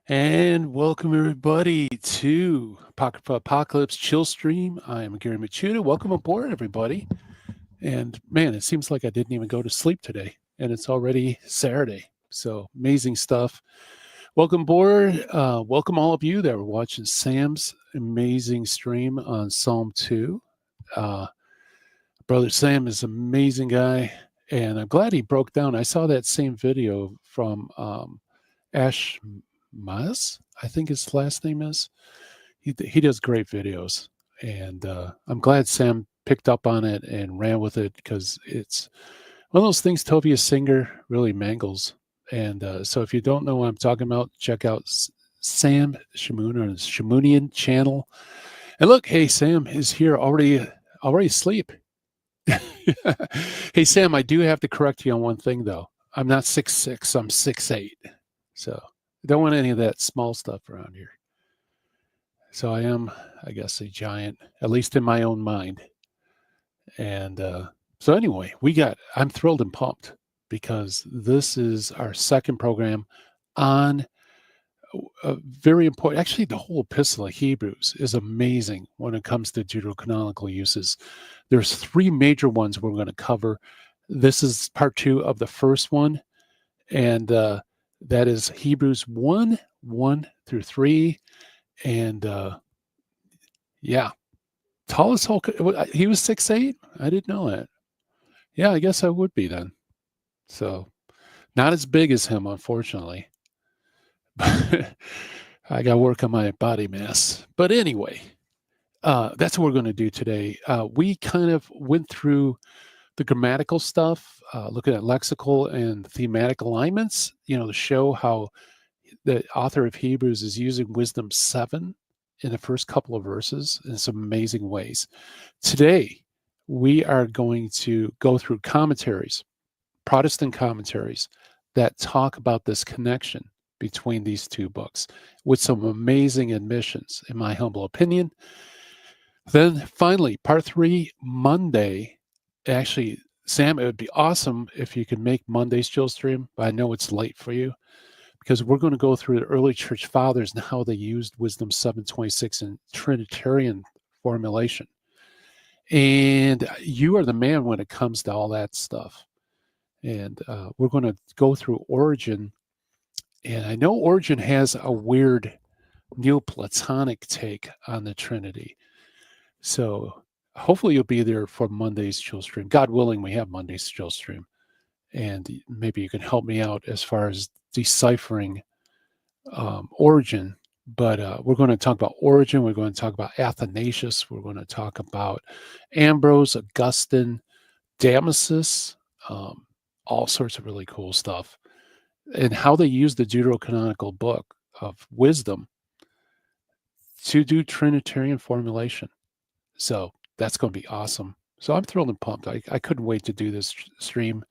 And welcome everybody to Apocrypha Apocalypse Chill Stream. I am Gary Machuda. Welcome aboard, everybody. And man, it seems like I didn't even go to sleep today, and it's already Saturday. So amazing stuff. Welcome aboard. Welcome all of you that were watching Sam's amazing stream on Psalm 2. Brother Sam is an amazing guy, and I'm glad he broke down. I saw that same video from Ash Maz, I think his last name is. He does great videos, and I'm glad Sam picked up on it and ran with it because it's one of those things Tovia Singer really mangles. And so if you don't know what I'm talking about, check out Sam Shamoon on his Shamoonian channel. And look, hey, Sam is here already asleep. Hey, Sam, I do have to correct you on one thing, though. I'm not 6'6", I'm 6'8". So I don't want any of that small stuff around here. So I am, I guess, a giant, at least in my own mind. And so anyway, I'm thrilled and pumped because this is our second program on very important. Actually, the whole epistle of Hebrews is amazing when it comes to Deuterocanonical uses. There's three major ones we're going to cover. This is part 2 of the first one, and that is Hebrews 1:1-3. And yeah, tallest Hulk. He was 6'8". I didn't know that. Yeah, I guess I would be then. So not as big as him, unfortunately. I got to work on my body mass. But anyway, that's what we're going to do today. We kind of went through the grammatical stuff, looking at lexical and thematic alignments, to show how the author of Hebrews is using wisdom 7 in the first couple of verses in some amazing ways. Today, we are going to go through commentaries, Protestant commentaries, that talk about this connection between these two books with some amazing admissions, in my humble opinion. Then finally, part 3, Monday. Actually, Sam, it would be awesome if you could make Monday's chill stream, but I know it's late for you because we're going to go through the early church fathers and how they used wisdom 7:26 in Trinitarian formulation. And you are the man when it comes to all that stuff. And we're going to go through Origen. And I know Origen has a weird Neoplatonic take on the Trinity. So hopefully you'll be there for Monday's chill stream. God willing, we have Monday's chill stream. And maybe you can help me out as far as deciphering Origen. But we're going to talk about Origen. We're going to talk about Athanasius. We're going to talk about Ambrose, Augustine, Damasus, all sorts of really cool stuff, and how they use the Deuterocanonical book of wisdom to do Trinitarian formulation. So that's going to be awesome. So I'm thrilled and pumped. I couldn't wait to do this stream.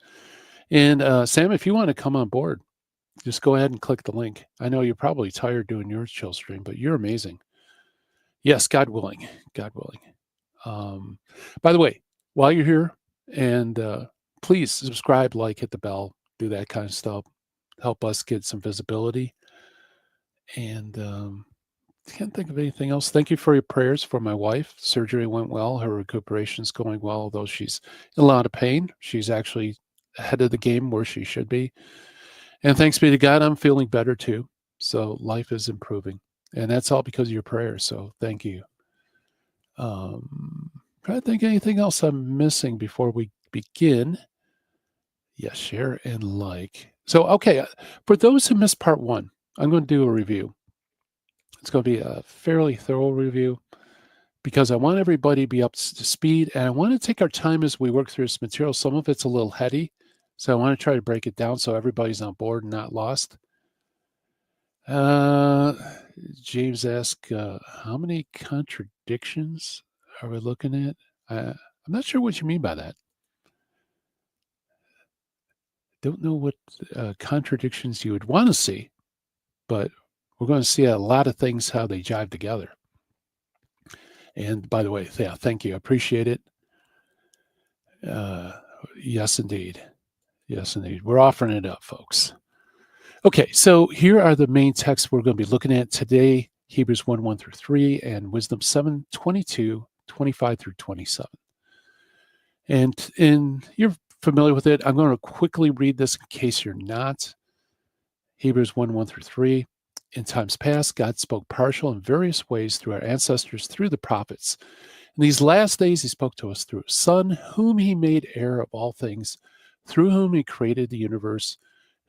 And Sam, if you want to come on board, just go ahead and click the link. I know you're probably tired doing your chill stream, but you're amazing. Yes, God willing. God willing. By the way, while you're here, and please subscribe, like, hit the bell, do that kind of stuff. Help us get some visibility. And can't think of anything else. Thank you for your prayers for my wife. Surgery went well. Her recuperation's going well, although she's in a lot of pain. She's actually ahead of the game where she should be. And thanks be to God, I'm feeling better too. So life is improving. And that's all because of your prayers. So thank you. Try to think anything else I'm missing before we begin. Yes, share and like. So, okay, for those who missed part 1, I'm going to do a review. It's going to be a fairly thorough review because I want everybody to be up to speed, and I want to take our time as we work through this material. Some of it's a little heady, so I want to try to break it down so everybody's on board and not lost. James asked, how many contradictions are we looking at? I'm not sure what you mean by that. Don't know what contradictions you would want to see, but we're going to see a lot of things, how they jive together. And by the way, yeah, thank you. I appreciate it. Yes, indeed. Yes, indeed. We're offering it up, folks. Okay, so here are the main texts we're going to be looking at today: Hebrews 1 through 3, and Wisdom 7 22, 25 through 27. And you're familiar with it. I'm going to quickly read this in case you're not. Hebrews 1 through 3. In times past, God spoke partial in various ways through our ancestors, through the prophets. In these last days, he spoke to us through his Son, whom he made heir of all things, through whom he created the universe,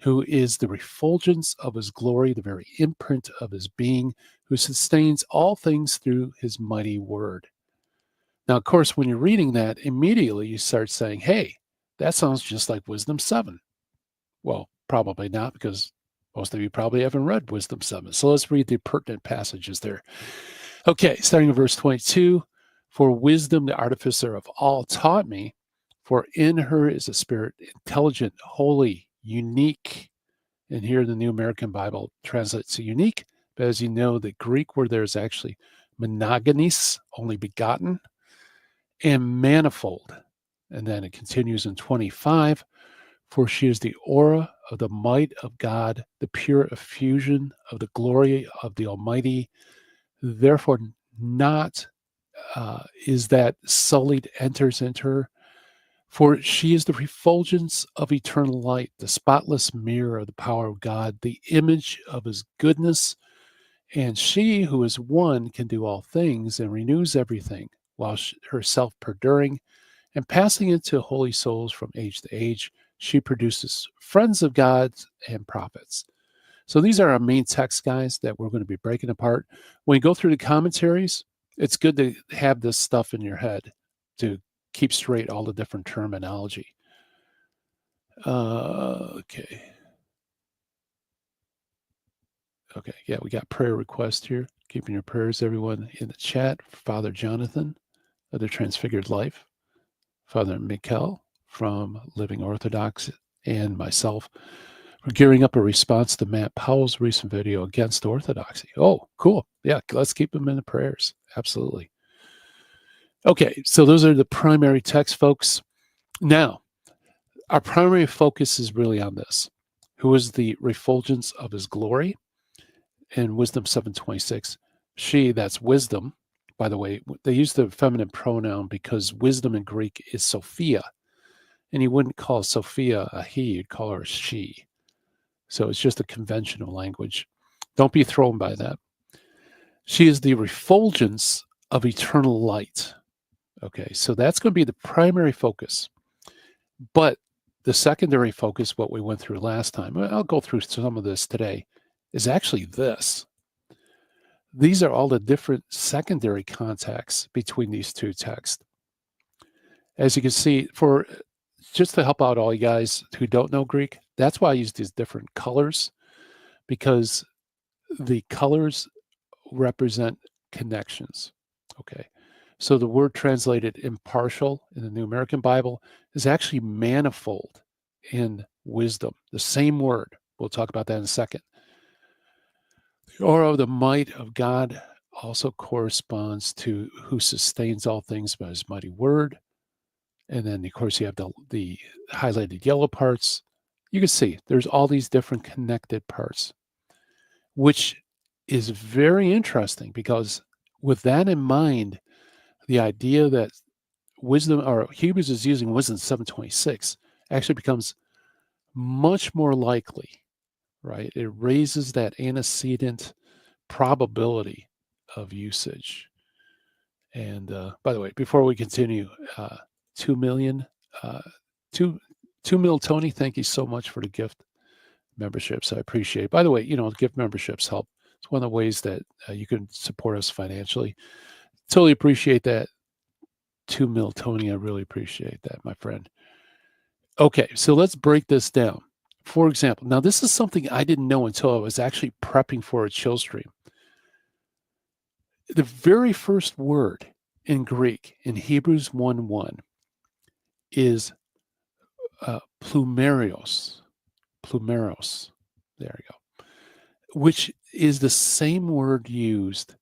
who is the refulgence of his glory, the very imprint of his being, who sustains all things through his mighty word. Now, of course, when you're reading that, immediately you start saying, hey, that sounds just like Wisdom 7. Well, probably not, because most of you probably haven't read Wisdom 7. So let's read the pertinent passages there. Okay, starting in verse 22. For wisdom, the artificer of all, taught me, for in her is a spirit intelligent, holy, unique. And here the New American Bible translates to unique, but as you know, the Greek word there is actually monogenes, only begotten, and manifold. And then it continues in 25. For she is the aura of the might of God, the pure effusion of the glory of the Almighty. Therefore, not is that sullied enters into her. For she is the refulgence of eternal light, the spotless mirror of the power of God, the image of his goodness. And she who is one can do all things and renews everything, while herself perduring and passing into holy souls from age to age. She produces friends of God and prophets. So these are our main texts, guys, that we're going to be breaking apart. When you go through the commentaries, it's good to have this stuff in your head to keep straight all the different terminology. Okay. Okay, yeah, we got prayer requests here. Keeping your prayers, everyone, in the chat. Father Jonathan of the Transfigured Life, Father Mikkel from Living Orthodox, and myself. We're gearing up a response to Matt Powell's recent video against orthodoxy. Oh, cool. Yeah, let's keep them in the prayers. Absolutely. Okay, so those are the primary texts, folks. Now, our primary focus is really on this. Who is the refulgence of his glory? In Wisdom 7:26, she, that's wisdom. By the way, they use the feminine pronoun because wisdom in Greek is Sophia. And you wouldn't call Sophia a he, you'd call her a she. So it's just a conventional language. Don't be thrown by that. She is the refulgence of eternal light. Okay, so that's going to be the primary focus. But the secondary focus, what we went through last time, I'll go through some of this today, is actually this. These are all the different secondary contacts between these two texts. As you can see, for just to help out all you guys who don't know Greek, that's why I use these different colors, because the colors represent connections. Okay. So the word translated impartial in the New American Bible is actually manifold in wisdom, the same word. We'll talk about that in a second. The aura of the might of God also corresponds to who sustains all things by his mighty word. And then, of course, you have the highlighted yellow parts. You can see there's all these different connected parts, which is very interesting because with that in mind, the idea that wisdom or Hebrews is using wisdom 7:26 actually becomes much more likely, right? It raises that antecedent probability of usage. And by the way, before we continue, 2 million, uh, 2 mil Tony, thank you so much for the gift memberships. I appreciate it. By the way, gift memberships help. It's one of the ways that you can support us financially. Totally appreciate that. 2 mil Tony, I really appreciate that, my friend. Okay, so let's break this down. For example, now this is something I didn't know until I was actually prepping for a chill stream. The very first word in Greek in Hebrews 1:1 is plumerios. Plumeros. There you go. Which is the same word used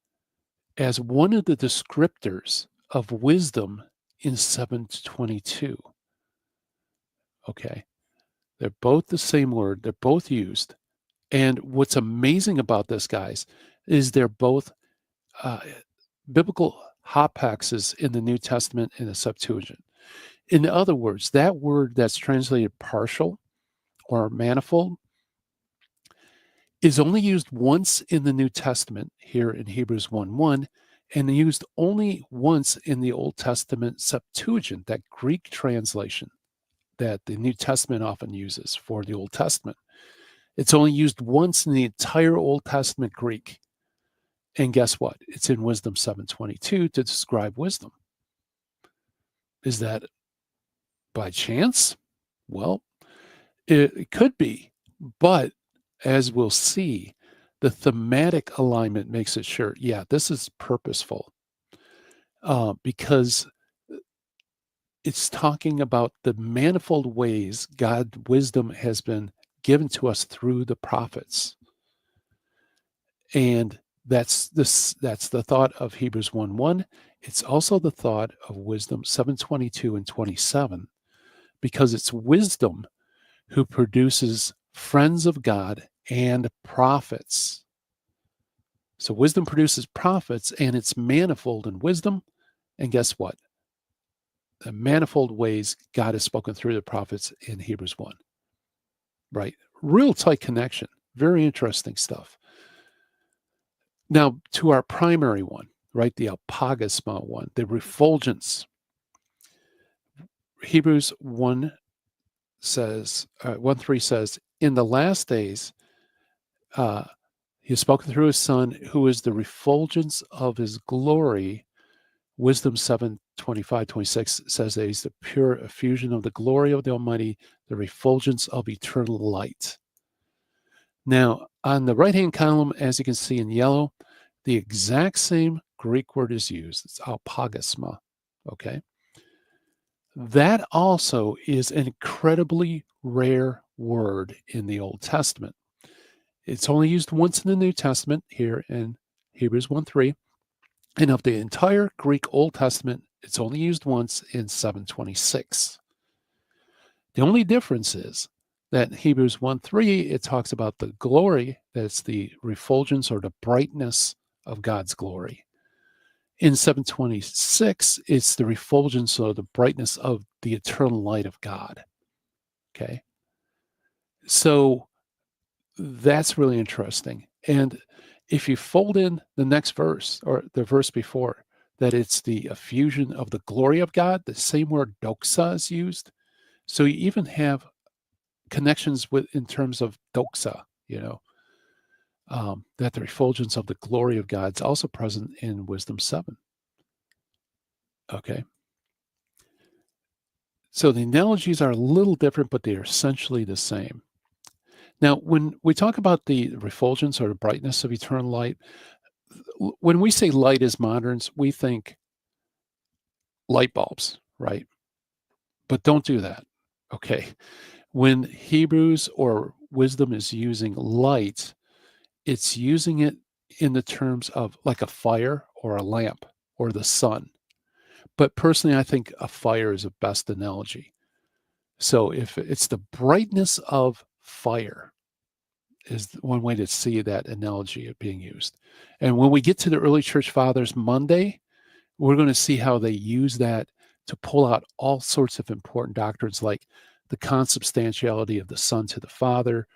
as one of the descriptors of wisdom in 7:22. Okay. They're both the same word. They're both used. And what's amazing about this, guys, is they're both biblical hapaxes in the New Testament and the Septuagint. In other words, that word that's translated partial or manifold is only used once in the New Testament here in Hebrews 1:1, and used only once in the Old Testament Septuagint, that Greek translation that the New Testament often uses for the Old Testament. It's only used once in the entire Old Testament Greek. And guess what? It's in Wisdom 7:22 to describe wisdom. Is that by chance? Well, it could be, but as we'll see, the thematic alignment makes it sure, yeah, this is purposeful, because it's talking about the manifold ways God wisdom has been given to us through the prophets. And that's the thought of Hebrews 1:1. It's also the thought of Wisdom 7:22 and 27, because it's wisdom who produces friends of God and prophets. So wisdom produces prophets, and it's manifold in wisdom. And guess what? The manifold ways God has spoken through the prophets in Hebrews 1. Right? Real tight connection. Very interesting stuff. Now, to our primary one, right? The apagasma one, the refulgence. Hebrews 1 says, 1:3 says, in the last days, he has spoken through his Son, who is the refulgence of his glory. Wisdom 7:25-26 says that he's the pure effusion of the glory of the Almighty, the refulgence of eternal light. Now, on the right-hand column, as you can see in yellow, the exact same Greek word is used. It's apagasma, okay? That also is an incredibly rare word in the Old Testament. It's only used once in the New Testament, here in Hebrews 1:3. And of the entire Greek Old Testament, it's only used once in 7:26. The only difference is that in Hebrews 1:3, it talks about the glory, that's the refulgence or the brightness of God's glory. In 7:26, it's the refulgence or the brightness of the eternal light of God. Okay. So that's really interesting. And if you fold in the next verse or the verse before, that it's the effusion of the glory of God, the same word doxa is used. So you even have connections with in terms of doxa, that the refulgence of the glory of God is also present in Wisdom 7. Okay. So the analogies are a little different, but they are essentially the same. Now, when we talk about the refulgence or the brightness of eternal light, when we say light as moderns, we think light bulbs, right? But don't do that. Okay. When Hebrews or wisdom is using light, it's using it in the terms of like a fire or a lamp or the sun. But personally, I think a fire is the best analogy. So if it's the brightness of fire is one way to see that analogy being used. And when we get to the early church fathers Monday, we're going to see how they use that to pull out all sorts of important doctrines like the consubstantiality of the Son to the Father,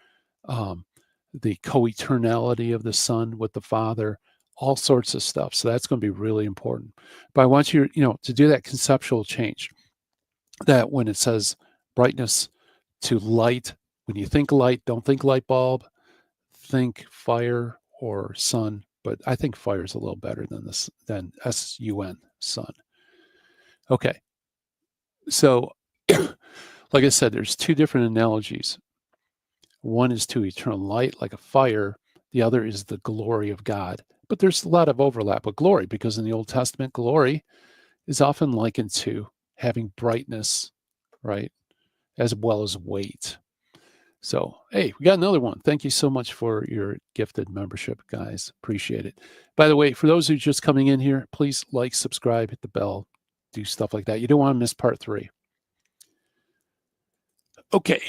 the co-eternality of the Son with the Father, all sorts of stuff. So that's going to be really important. But I want you, to do that conceptual change, that when it says brightness to light, when you think light, don't think light bulb, think fire or sun. But I think fire is a little better than sun, sun. Okay. So, like I said, there's two different analogies. One is to eternal light, like a fire. The other is the glory of God. But there's a lot of overlap with glory, because in the Old Testament, glory is often likened to having brightness, right, as well as weight. So, hey, we got another one. Thank you so much for your gifted membership, guys. Appreciate it. By the way, for those who are just coming in here, please like, subscribe, hit the bell, do stuff like that. You don't want to miss part 3. Okay.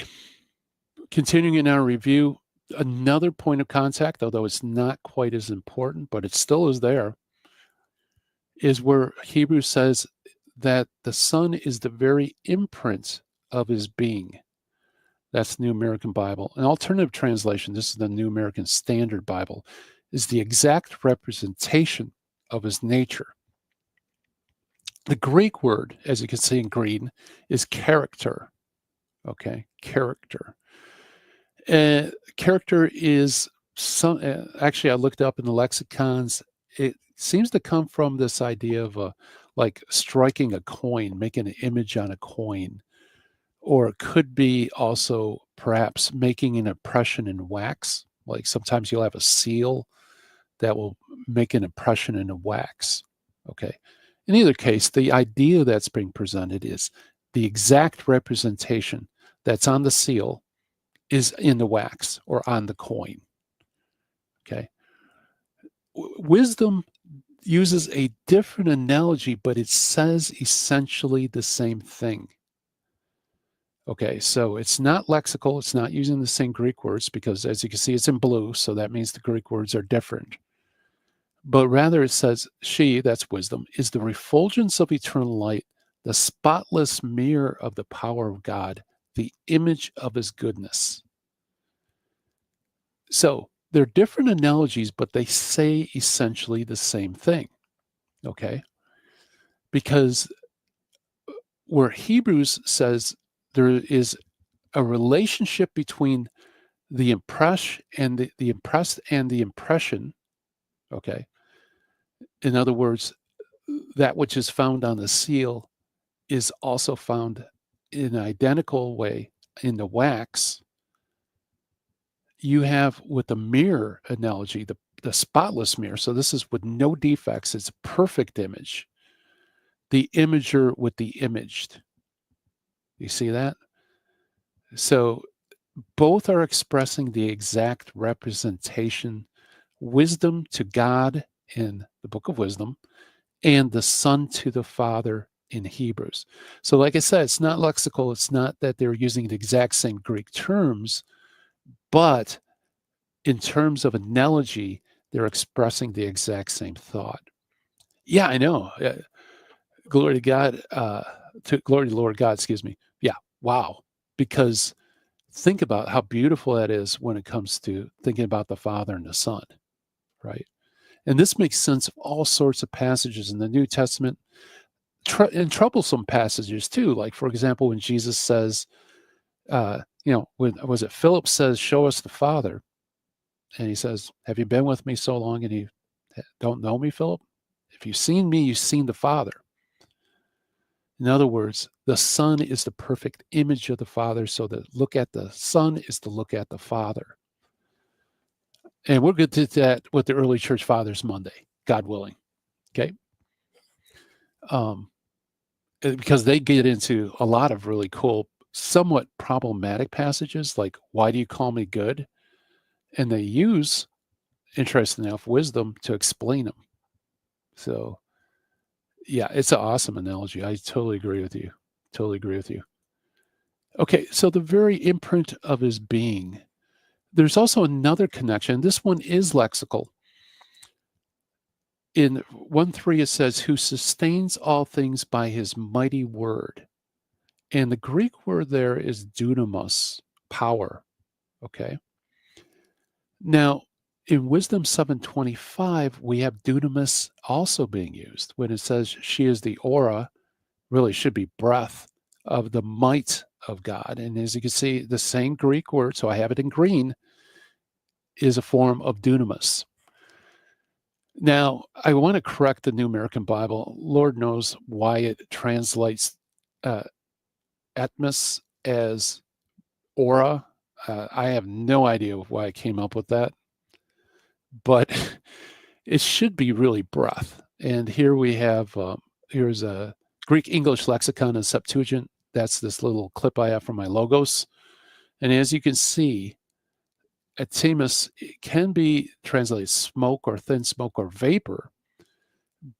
Continuing in our review, Another point of contact, although it's not quite as important, but it still is there, is where Hebrews says that the Son is the very imprint of his being. That's New American Bible. An alternative translation, this is the New American Standard Bible, is the exact representation of his nature. The Greek word, as you can see in green, is character. Okay, character. Character is some. Actually, I looked up in the lexicons. It seems to come from this idea of like striking a coin, making an image on a coin, or it could be also perhaps making an impression in wax. Like sometimes you'll have a seal that will make an impression in a wax. Okay. In either case, the idea that's being presented is the exact representation that's on the seal is in the wax or on the coin. Okay. Wisdom uses a different analogy, but it says essentially the same thing. Okay, so it's not lexical. It's not using the same Greek words because, as you can see, it's in blue. So that means the Greek words are different. But rather it says, she, that's wisdom, is the refulgence of eternal light, the spotless mirror of the power of God, the image of his goodness. So they're different analogies, but they say essentially the same thing. Okay? Because where Hebrews says there is a relationship between the impressed and the impressed and the impression. Okay. In other words, that which is found on the seal is also found in an identical way in the wax. You have with the mirror analogy, the spotless mirror. So this is with no defects. It's a perfect image. The imager with the imaged. You see that? So both are expressing the exact representation, wisdom to God in the book of wisdom, and the Son to the Father in Hebrews. So, like I said, it's not lexical. It's not that they're using the exact same Greek terms, but in terms of analogy, they're expressing the exact same thought. Yeah, I know. Glory to God. Glory to the Lord God, excuse me. Yeah, wow. Because think about how beautiful that is when it comes to thinking about the Father and the Son, right? And this makes sense of all sorts of passages in the New Testament, and troublesome passages too. Like, for example, when Jesus says, when was it Philip says, "Show us the Father," and he says, "Have you been with me so long and you don't know me, Philip? If you've seen me, you've seen the Father." In other words, the Son is the perfect image of the Father, so to look at the Son is to look at the Father. And we'll get to that with the early church fathers Monday, God willing. Okay. Because they get into a lot of really cool, somewhat problematic passages, like, why do you call me good? And they use, interesting enough, wisdom to explain them. So, yeah, it's an awesome analogy. I totally agree with you. Totally agree with you. Okay, so the very imprint of his being. There's also another connection. This one is lexical. In 1:3, it says, who sustains all things by his mighty word. And the Greek word there is dunamos, power. Okay. Now, in Wisdom 7:25, we have dunamis also being used when it says she is the aura, really should be breath of the might of God. And as you can see, the same Greek word, so I have it in green, is a form of dunamis. Now, I want to correct the New American Bible. Lord knows why it translates atmos as aura. I have no idea why I came up with that, but it should be really breath. And here we have, here's a Greek English lexicon and Septuagint. That's this little clip I have from my logos. And as you can see, atmos can be translated smoke or thin smoke or vapor.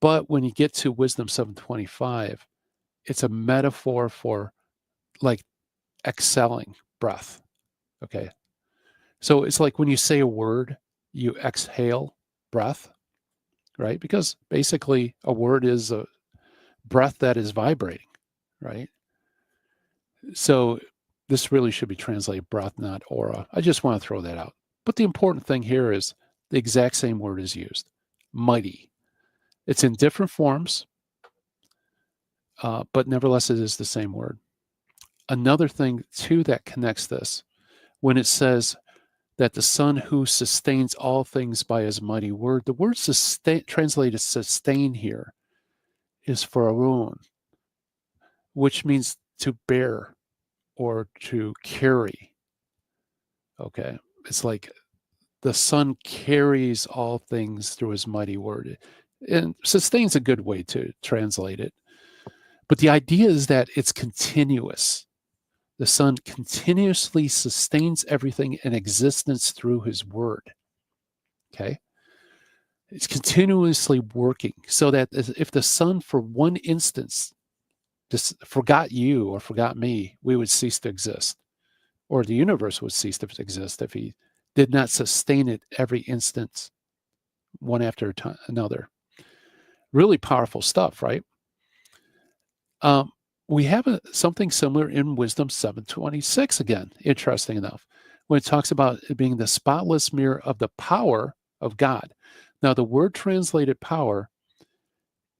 But when you get to Wisdom 7:25, it's a metaphor for like exhaling breath. Okay. So it's like when you say a word, you exhale breath, right? Because basically a word is a breath that is vibrating, right? So this really should be translated breath, not aura. I just want to throw that out. But the important thing here is the exact same word is used, mighty. It's in different forms, but nevertheless, it is the same word. Another thing, too, that connects this, when it says that the Son who sustains all things by his mighty word, the word sustain, translated sustain here, is for arun, which means to bear or to carry. Okay. It's like the Son carries all things through his mighty word. And sustain's a good way to translate it. But the idea is that it's continuous. The Son continuously sustains everything in existence through his word. Okay. It's continuously working so that if the Son, for one instance, just forgot you or forgot me, we would cease to exist, or the universe would cease to exist if he did not sustain it every instance, one after another. Really powerful stuff, right? We have something similar in Wisdom 7:26 again, interesting enough, when it talks about it being the spotless mirror of the power of God. Now, the word translated power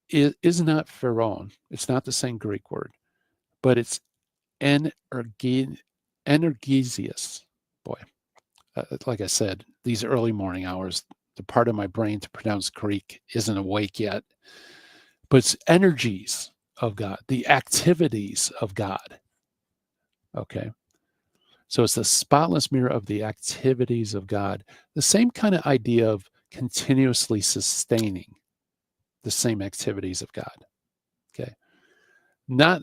is not pharaon. It's not the same Greek word, but it's energesius. Boy, like I said, these early morning hours, the part of my brain to pronounce Greek isn't awake yet. But it's energies of God, the activities of God. Okay. So it's the spotless mirror of the activities of God. The same kind of idea of continuously sustaining the same activities of God. Okay. Not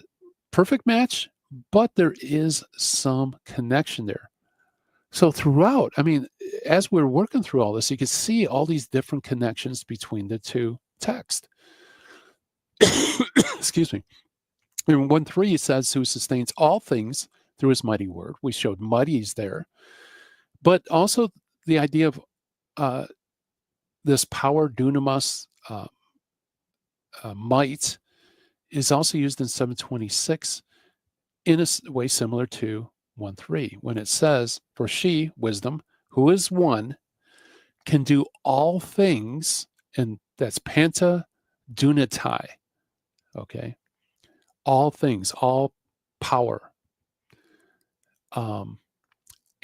perfect match, but there is some connection there. So throughout, I mean, as we're working through all this, you can see all these different connections between the two texts. Excuse me. In 1:3, it says, who sustains all things through his mighty word. We showed mighties there, but also the idea of this power, dunamis, might, is also used in 7:26 in a way similar to 1:3, when it says, for she, wisdom, who is one, can do all things, and that's panta dunatai, okay? All things, all power, and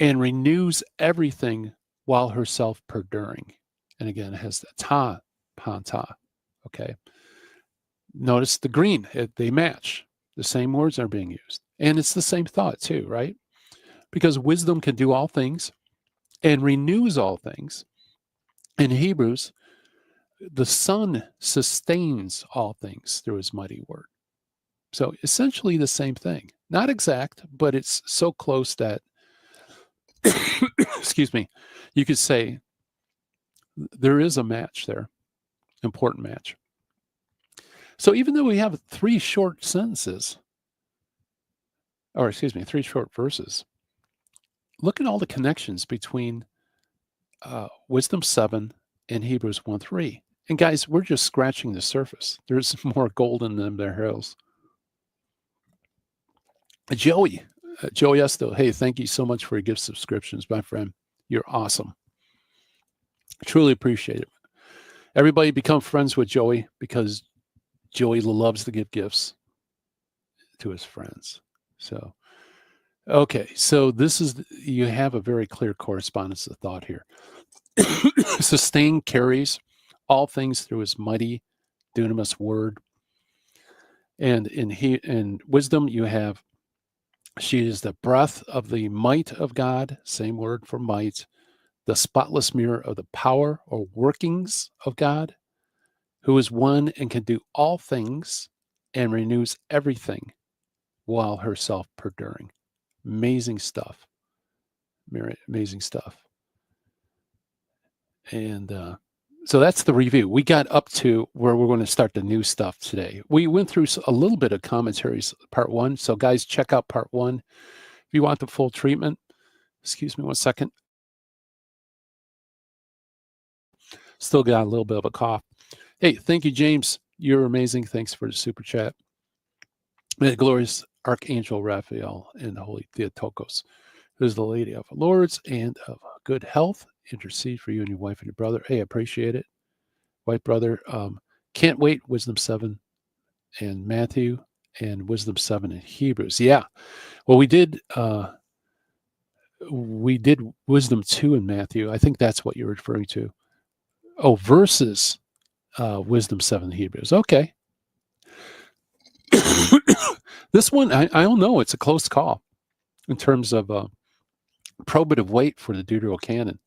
renews everything while herself perduring. And again, it has the ta, panta, okay? Notice the green, they match. The same words are being used. And it's the same thought too, right? Because wisdom can do all things and renews all things. In Hebrews, the Son sustains all things through his mighty word. So essentially the same thing. Not exact, but it's so close that, excuse me, you could say there is a match there, important match. So even though we have three short sentences, or excuse me, three short verses, look at all the connections between Wisdom 7 and Hebrews 1:3. And guys, we're just scratching the surface. There's more gold in them there hills. Joey Esto, hey, thank you so much for your gift subscriptions, my friend. You're awesome. Truly appreciate it. Everybody become friends with Joey, because Joey loves to give gifts to his friends. So, okay, so this is, you have a very clear correspondence of thought here. Sustain carries all things through his mighty dunamis word. And in wisdom, you have, she is the breath of the might of God, same word for might, the spotless mirror of the power or workings of God, who is one and can do all things and renews everything while herself perduring. Amazing stuff. Amazing stuff. And so that's the review. We got up to where we're going to start the new stuff today. We went through a little bit of commentaries, part 1. So guys, check out part 1. If you want the full treatment, excuse me one second. Still got a little bit of a cough. Hey, thank you, James. You're amazing. Thanks for the super chat. May the glorious Archangel Raphael and the Holy Theotokos, who is the Lady of Lords and of good health, intercede for you and your wife and your brother. Hey, I appreciate it. White brother. Can't wait. Wisdom 7 and Matthew and Wisdom 7 in Hebrews. Yeah. Well, we did Wisdom 2 in Matthew. I think that's what you're referring to. Oh, versus Wisdom 7 in Hebrews. Okay. This one, I don't know. It's a close call in terms of probative weight for the Deuterocanon.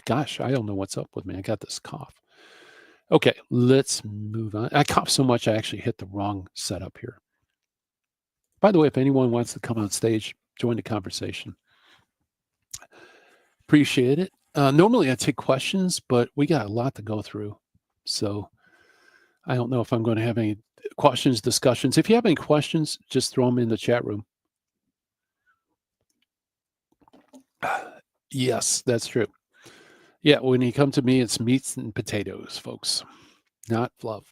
Gosh, I don't know what's up with me. I got this cough. Okay, let's move on. I coughed so much I actually hit the wrong setup here. By the way, if anyone wants to come on stage, join the conversation. Appreciate it. Normally I take questions, but we got a lot to go through. So I don't know if I'm going to have any questions, discussions. If you have any questions, just throw them in the chat room. Yes, that's true. Yeah, when you come to me, it's meats and potatoes, folks, not fluff.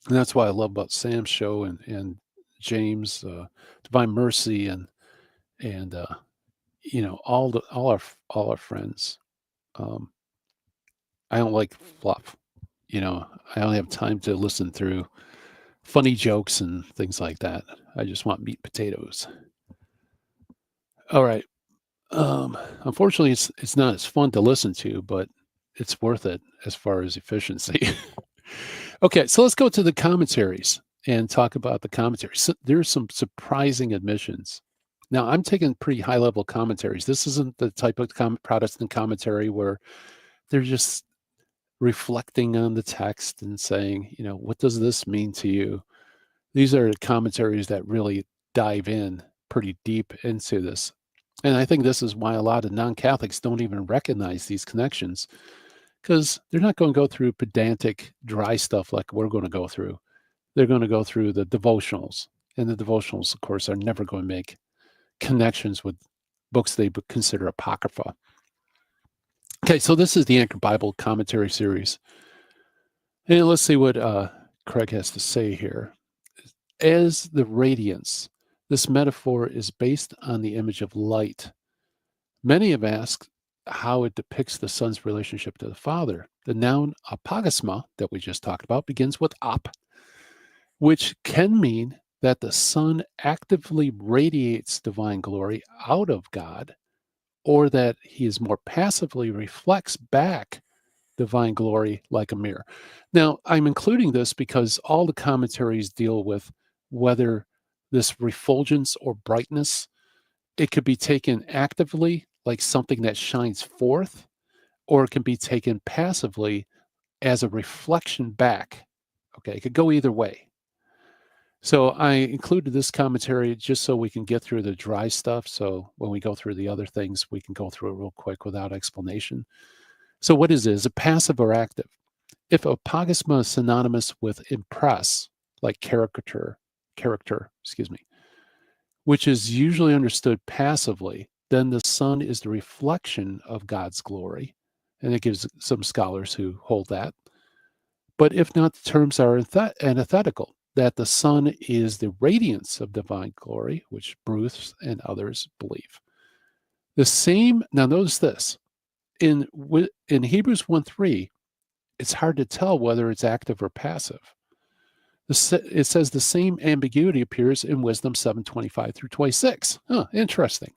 And that's why I love about Sam's show and James, Divine Mercy, and all our friends. I don't like fluff. I don't have time to listen through funny jokes and things like that. I just want meat potatoes. All right. Unfortunately, it's not as fun to listen to, but it's worth it as far as efficiency. Okay, so let's go to the commentaries and talk about the commentaries. So there's some surprising admissions. Now, I'm taking pretty high-level commentaries. This isn't the type of Protestant commentary where they're just reflecting on the text and saying, what does this mean to you? These are commentaries that really dive in pretty deep into this. And I think this is why a lot of non-Catholics don't even recognize these connections, because they're not going to go through pedantic, dry stuff like we're going to go through. They're going to go through the devotionals. And the devotionals, of course, are never going to make connections with books they consider Apocrypha. Okay, so this is the Anchor Bible Commentary Series. And let's see what Craig has to say here. As the radiance, this metaphor is based on the image of light. Many have asked how it depicts the Son's relationship to the Father. The noun apogasma that we just talked about begins with op, which can mean that the Son actively radiates divine glory out of God, or that he is more passively reflects back divine glory like a mirror. Now, I'm including this because all the commentaries deal with whether this refulgence or brightness, it could be taken actively, like something that shines forth, or it can be taken passively as a reflection back. Okay, it could go either way. So I included this commentary just so we can get through the dry stuff. So when we go through the other things, we can go through it real quick without explanation. So what is it? Is it passive or active? If apogasma is synonymous with impress, like character, which is usually understood passively, then the Son is the reflection of God's glory. And it gives some scholars who hold that. But if not, the terms are antithetical, that the Son is the radiance of divine glory, which Bruce and others believe. The same, now notice this, in Hebrews 1:3, it's hard to tell whether it's active or passive. It says the same ambiguity appears in Wisdom 7:25 through 26. Interesting.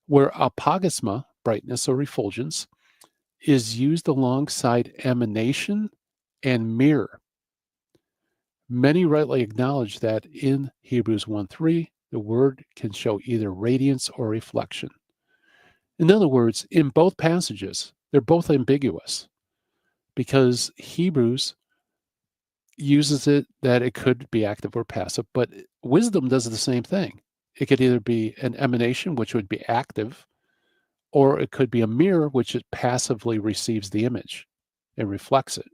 Where apogasma, brightness or refulgence, is used alongside emanation and mirror. Many rightly acknowledge that in Hebrews 1:3, the word can show either radiance or reflection. In other words, in both passages, they're both ambiguous because Hebrews uses it that it could be active or passive, but wisdom does the same thing. It could either be an emanation, which would be active, or it could be a mirror, which it passively receives the image and reflects it,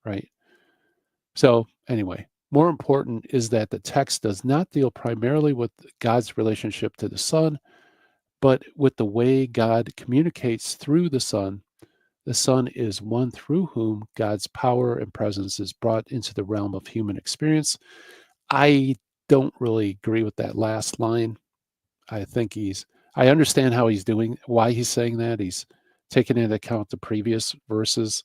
right? So anyway, more important is that the text does not deal primarily with God's relationship to the Son, but with the way God communicates through the Son is one through whom God's power and presence is brought into the realm of human experience. I don't really agree with that last line. I understand why he's saying that. He's taking into account the previous verses,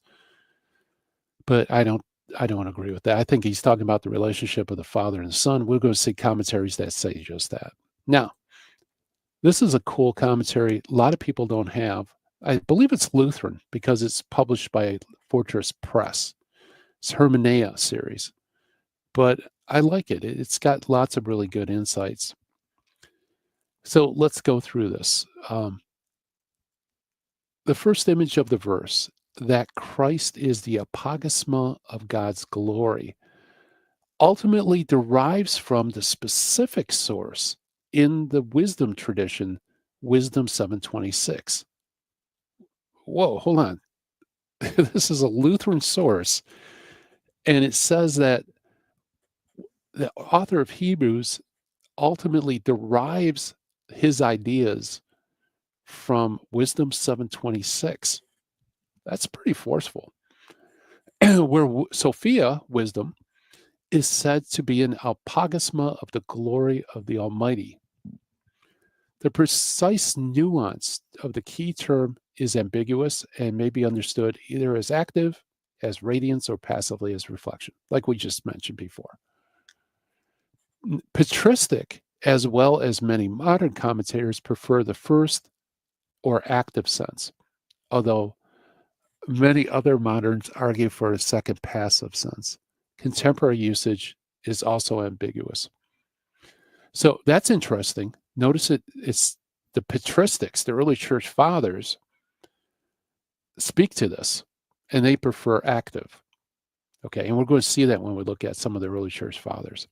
but I don't agree with that. I think he's talking about the relationship of the Father and the Son. We're going to see commentaries that say just that. Now, this is a cool commentary a lot of people don't have. I believe it's Lutheran because it's published by Fortress Press. It's Hermeneia series. But I like it. It's got lots of really good insights. So let's go through this. The first image of the verse, that Christ is the apogysma of God's glory, ultimately derives from the specific source in the wisdom tradition, Wisdom 726. Whoa, hold on. This is a Lutheran source, and it says that the author of Hebrews ultimately derives his ideas from Wisdom 726. That's pretty forceful. Where Sophia, wisdom, is said to be an apogysma of the glory of the Almighty. The precise nuance of the key term is ambiguous and may be understood either as active, as radiance, or passively as reflection, like we just mentioned before. Patristic, as well as many modern commentators, prefer the first or active sense, although many other moderns argue for a second passive sense. Contemporary usage is also ambiguous. So that's interesting. Notice it's the patristics, the early church fathers, speak to this, and they prefer active. Okay, and we're going to see that when we look at some of the early church fathers.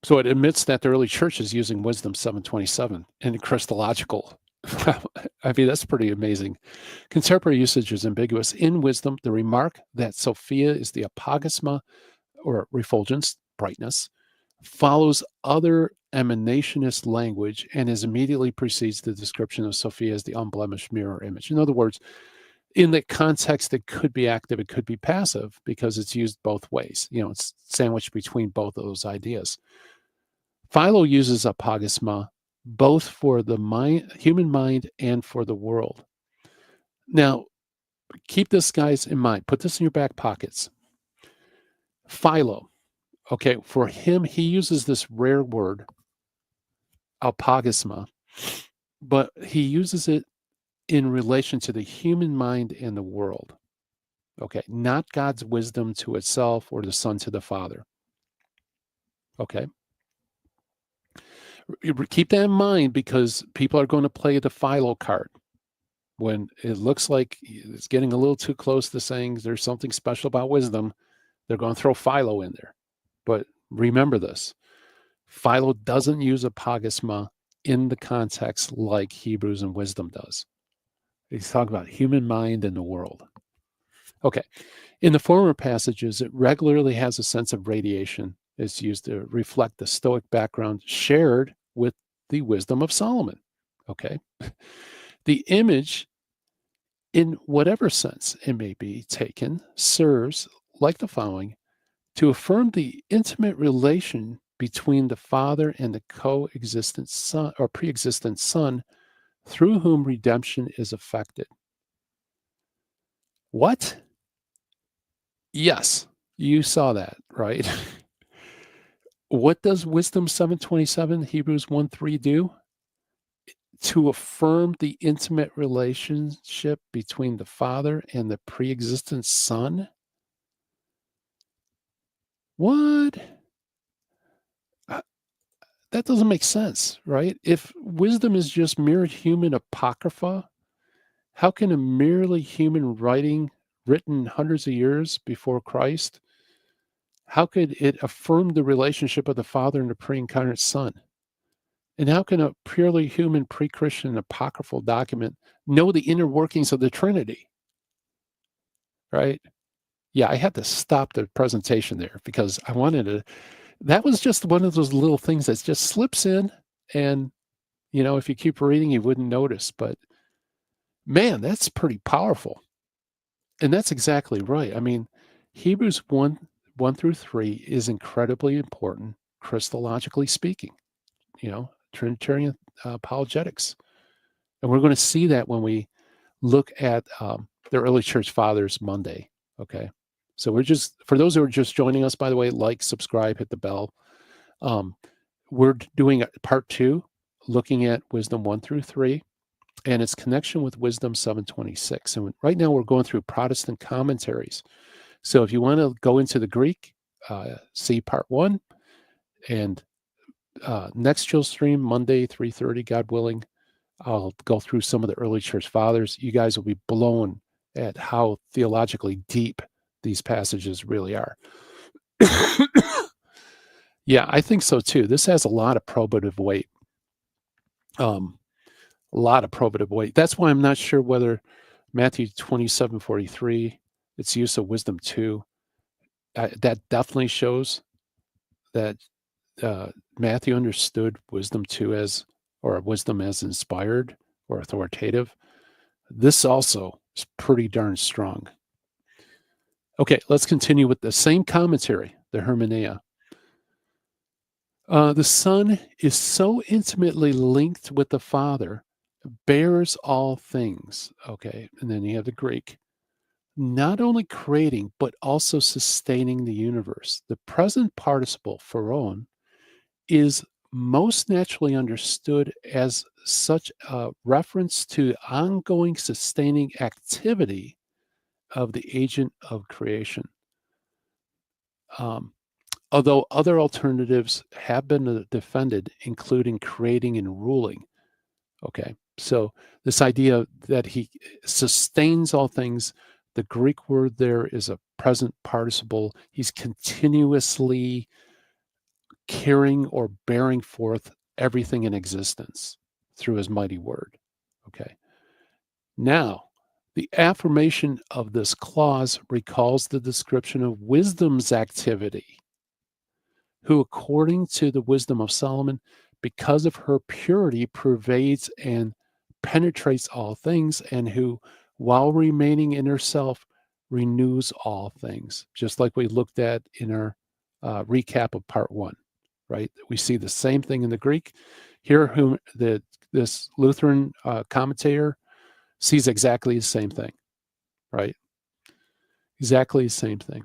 So it admits that the early church is using Wisdom 727 in Christological. I mean, that's pretty amazing. Contemporary usage is ambiguous. In Wisdom, the remark that Sophia is the apogysma or refulgence, brightness, follows other emanationist language and immediately precedes the description of Sophia as the unblemished mirror image. In other words, in the context, it could be active, it could be passive, because it's used both ways. It's sandwiched between both of those ideas. Philo uses apogysma both for the human mind and for the world. Now, keep this, guys, in mind. Put this in your back pockets. Philo, okay, for him, he uses this rare word, apogysma, but he uses it in relation to the human mind and the world. Okay, not God's wisdom to itself or the Son to the Father. Okay. Keep that in mind, because people are going to play the Philo card when it looks like it's getting a little too close to saying there's something special about wisdom. They're going to throw Philo in there. But remember this, Philo doesn't use apogysma in the context like Hebrews and Wisdom does. He's talking about human mind and the world. Okay. In the former passages, it regularly has a sense of radiation. It's used to reflect the Stoic background shared with the wisdom of Solomon. Okay. The image, in whatever sense it may be taken, serves, like the following, to affirm the intimate relation between the Father and the co-existent Son or pre-existent Son, through whom redemption is effected. What? Yes, you saw that, right? What does Wisdom 727, Hebrews 1:3 do? To affirm the intimate relationship between the Father and the pre-existent Son? What? That doesn't make sense, right? If wisdom is just mere human apocrypha, how can a merely human writing written hundreds of years before Christ, how could it affirm the relationship of the Father and the pre-incarnate Son? And how can a purely human pre-Christian apocryphal document know the inner workings of the Trinity? Right? Yeah, I had to stop the presentation there because I wanted to. That was just one of those little things that just slips in And, if you keep reading, you wouldn't notice. But man, that's pretty powerful. And that's exactly right. I mean, Hebrews 1 through 3 is incredibly important, Christologically speaking, Trinitarian apologetics. And we're going to see that when we look at the early church fathers Monday. Okay. So for those who are just joining us, by the way, like, subscribe, hit the bell. We're doing part 2, looking at wisdom 1 through 3 and its connection with wisdom 726. And right now we're going through Protestant commentaries. So if you want to go into the Greek, see part 1, and next chill stream, Monday, 3:30, God willing, I'll go through some of the early church fathers. You guys will be blown at how theologically deep these passages really are. Yeah, I think so too. This has a lot of probative weight. A lot of probative weight. That's why I'm not sure whether Matthew 27:43, its use of wisdom 2, that definitely shows that Matthew understood wisdom 2 or wisdom as inspired or authoritative. This also is pretty darn strong. Okay, let's continue with the same commentary, the Hermeneia. The Son is so intimately linked with the Father, bears all things. Okay, and then you have the Greek. Not only creating, but also sustaining the universe. The present participle, phoron, is most naturally understood as such a reference to ongoing sustaining activity of the agent of creation. Although other alternatives have been defended, including creating and ruling. Okay, so this idea that he sustains all things, the Greek word there is a present participle. He's continuously carrying or bearing forth everything in existence through his mighty word. Okay. Now, the affirmation of this clause recalls the description of wisdom's activity, who, according to the wisdom of Solomon, because of her purity, pervades and penetrates all things, and who, while remaining in herself, renews all things, just like we looked at in our recap of part 1, right? We see the same thing in the Greek. Here, this Lutheran commentator sees exactly the same thing, right? Exactly the same thing.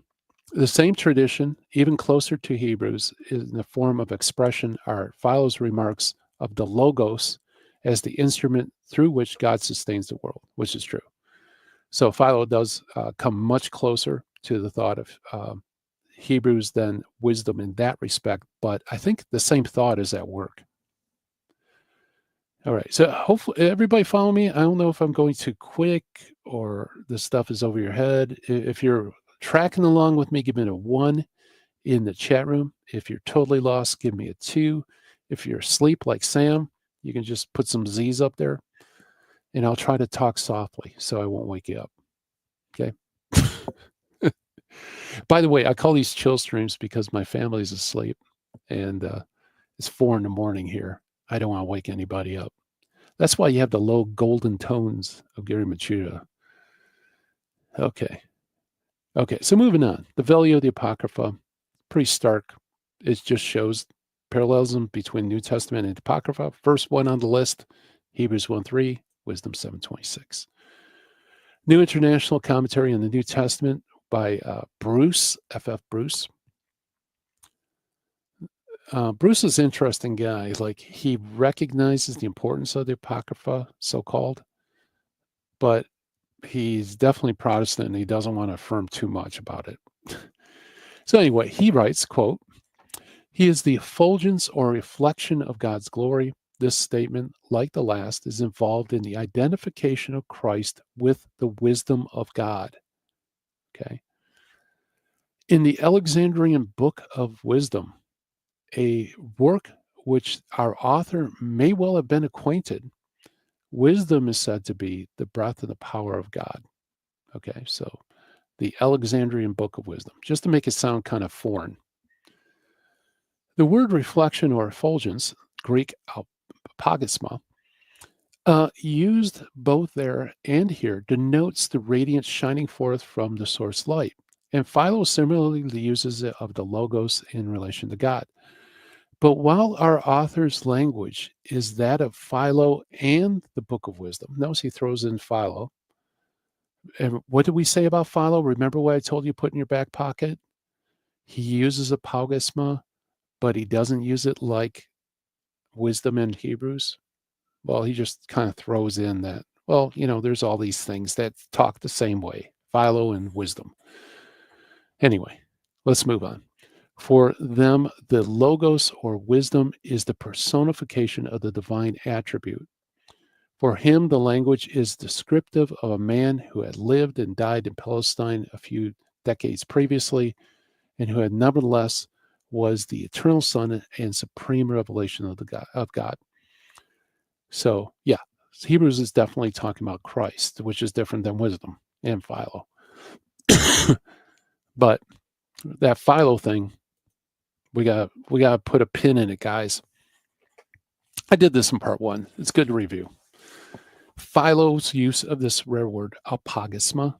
The same tradition, even closer to Hebrews, in the form of expression, are Philo's remarks of the Logos as the instrument through which God sustains the world, which is true. So Philo does come much closer to the thought of Hebrews than wisdom in that respect, but I think the same thought is at work. All right, so hopefully everybody follow me. I don't know if I'm going too quick or this stuff is over your head. If you're tracking along with me, give me a 1 in the chat room. If you're totally lost, give me a 2. If you're asleep like Sam, you can just put some Z's up there, and I'll try to talk softly so I won't wake you up. Okay. By the way, I call these chill streams because my family's asleep, and it's 4 a.m. here. I don't want to wake anybody up. That's why you have the low golden tones of Gary Machuda. Okay. So moving on. The value of the Apocrypha, pretty stark. It just shows parallelism between New Testament and Apocrypha. First one on the list, Hebrews 1:3, Wisdom 7:26. New International Commentary on the New Testament by Bruce, F.F. Bruce. Bruce is an interesting guy. Like, he recognizes the importance of the Apocrypha, so-called, but he's definitely Protestant and he doesn't want to affirm too much about it. So anyway, he writes, quote, "He is the effulgence or reflection of God's glory. This statement, like the last, is involved in the identification of Christ with the wisdom of God." Okay. In the Alexandrian Book of Wisdom, a work which our author may well have been acquainted, wisdom is said to be the breath and the power of God. Okay, so the Alexandrian Book of Wisdom, just to make it sound kind of foreign. The word reflection or effulgence, Greek apogisma, used both there and here, denotes the radiance shining forth from the source light. And Philo similarly uses it of the logos in relation to God. But while our author's language is that of Philo and the Book of Wisdom, notice he throws in Philo. And what did we say about Philo? Remember what I told you put in your back pocket? He uses apogisma, but he doesn't use it like wisdom in Hebrews. Well, he just kind of throws in that, well, there's all these things that talk the same way, Philo and wisdom. Anyway, let's move on. For them, the logos or wisdom is the personification of the divine attribute. For him, the language is descriptive of a man who had lived and died in Palestine a few decades previously, and who had nevertheless was the eternal Son and supreme revelation of God. So, yeah, Hebrews is definitely talking about Christ, which is different than wisdom and Philo. But that Philo thing, we got to put a pin in it, guys. I did this in part 1. It's good to review. Philo's use of this rare word, apogisma,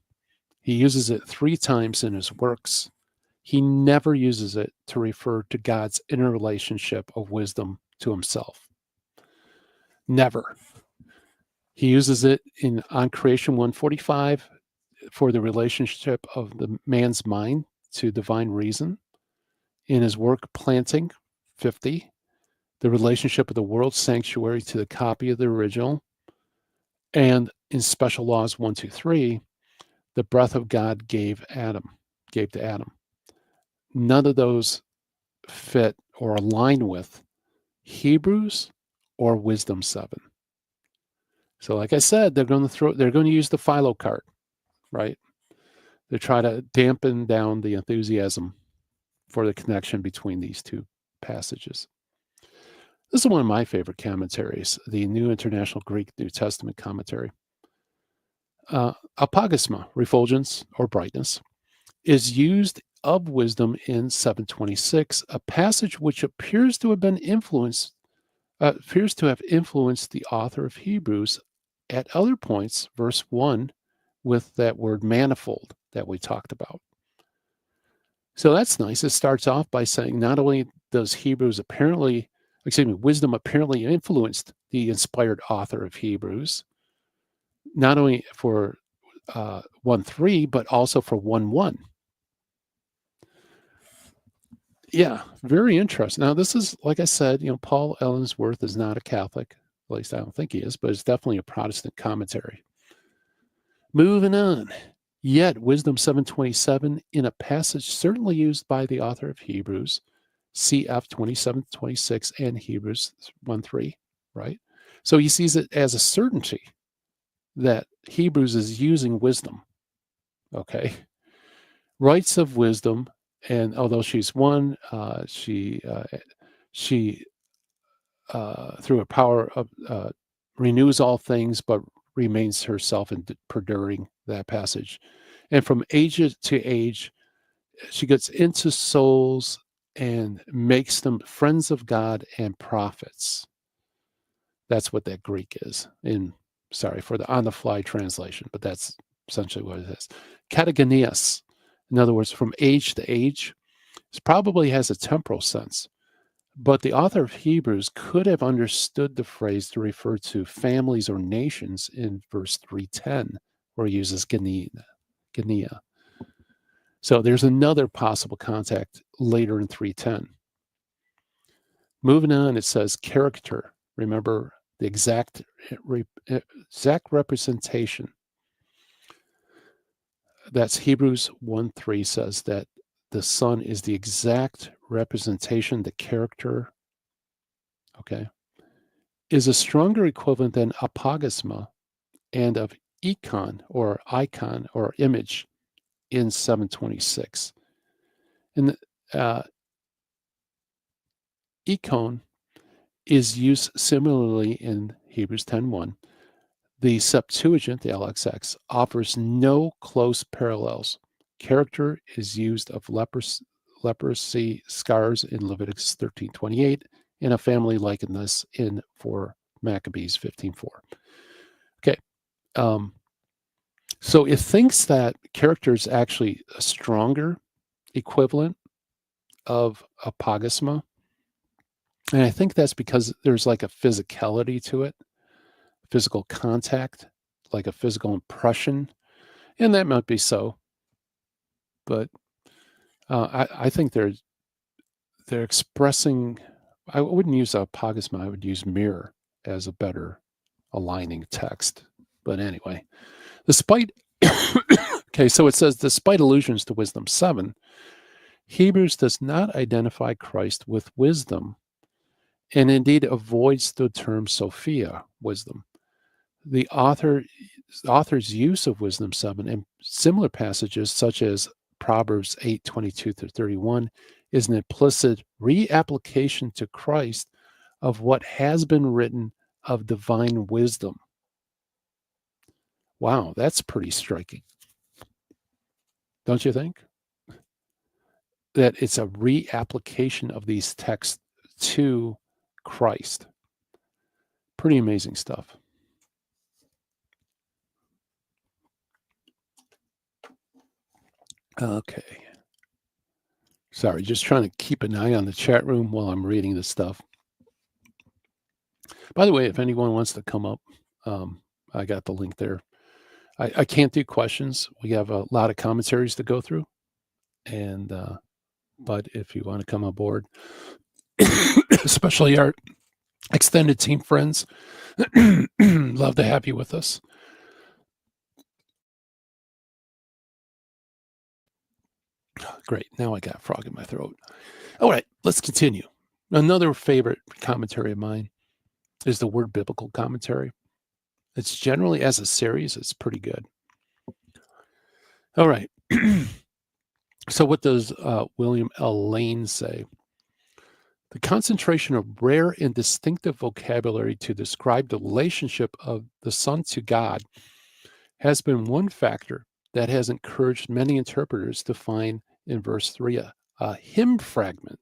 he uses it 3 times in his works. He never uses it to refer to God's inner relationship of wisdom to himself. Never. He uses it on Creation 145 for the relationship of the man's mind to divine reason. In his work Planting 50, the relationship of the world's sanctuary to the copy of the original. And in Special Laws 1, 2, 3, the breath of God gave to Adam. None of those fit or align with Hebrews or Wisdom 7. So like I said, they're going to use the Philo card, right? They try to dampen down the enthusiasm for the connection between these two passages. This is one of my favorite commentaries, the New International Greek New Testament Commentary. Apogisma, refulgence or brightness, is used of wisdom in 726, a passage which appears to have influenced the author of Hebrews at other points, verse 1, with that word manifold that we talked about. So that's nice. It starts off by saying not only does wisdom apparently influenced the inspired author of Hebrews, not only for 1:3, but also for 1:1. Yeah, very interesting. Now, this is, like I said, Paul Ellensworth is not a Catholic. At least I don't think he is, but it's definitely a Protestant commentary. Moving on. Yet, Wisdom 727, in a passage certainly used by the author of Hebrews, CF 27:26 and Hebrews 1:3, right? So he sees it as a certainty that Hebrews is using wisdom, okay? Rights of wisdom, and although she's one, she through a power of renews all things, but remains herself during that passage. And from age to age, she gets into souls and makes them friends of God and prophets. That's what that Greek is. Sorry for the on-the-fly translation, but that's essentially what it is. Katagonias, in other words, from age to age, this probably has a temporal sense. But the author of Hebrews could have understood the phrase to refer to families or nations in verse 3:10, where he uses Genia. So there's another possible contact later in 3:10. Moving on, it says character. Remember the exact representation. That's Hebrews 1:3 says that the Son is the exact representation, the character, okay, is a stronger equivalent than apogisma and of icon or image in 726. And icon is used similarly in Hebrews 10:1. The Septuagint, the LXX, offers no close parallels. Character is used of leprosy scars in Leviticus 13:28, and a family likeness in 4 Maccabees 15:4. Okay. So it thinks that character is actually a stronger equivalent of apogisma. And I think that's because there's like a physicality to it, physical contact, like a physical impression. And that might be so. But I think they're expressing, I wouldn't use apogisma, I would use mirror as a better aligning text. But anyway, despite, okay, so it says, despite allusions to Wisdom 7, Hebrews does not identify Christ with wisdom and indeed avoids the term Sophia, wisdom. The author's use of Wisdom 7 in similar passages, such as Proverbs 8:22-31, is an implicit reapplication to Christ of what has been written of divine wisdom. Wow, that's pretty striking. Don't you think? That it's a reapplication of these texts to Christ. Pretty amazing stuff. Okay. Sorry, just trying to keep an eye on the chat room while I'm reading this stuff. By the way, if anyone wants to come up, I got the link there. I can't do questions. We have a lot of commentaries to go through. And but if you want to come on board, especially our extended team friends, love to have you with us. Great. Now I got a frog in my throat. All right, let's continue. Another favorite commentary of mine is the Word Biblical Commentary. It's generally, as a series, it's pretty good. All right. So what does William L. Lane say? The concentration of rare and distinctive vocabulary to describe the relationship of the Son to God has been one factor that has encouraged many interpreters to find in verse 3 a hymn fragment.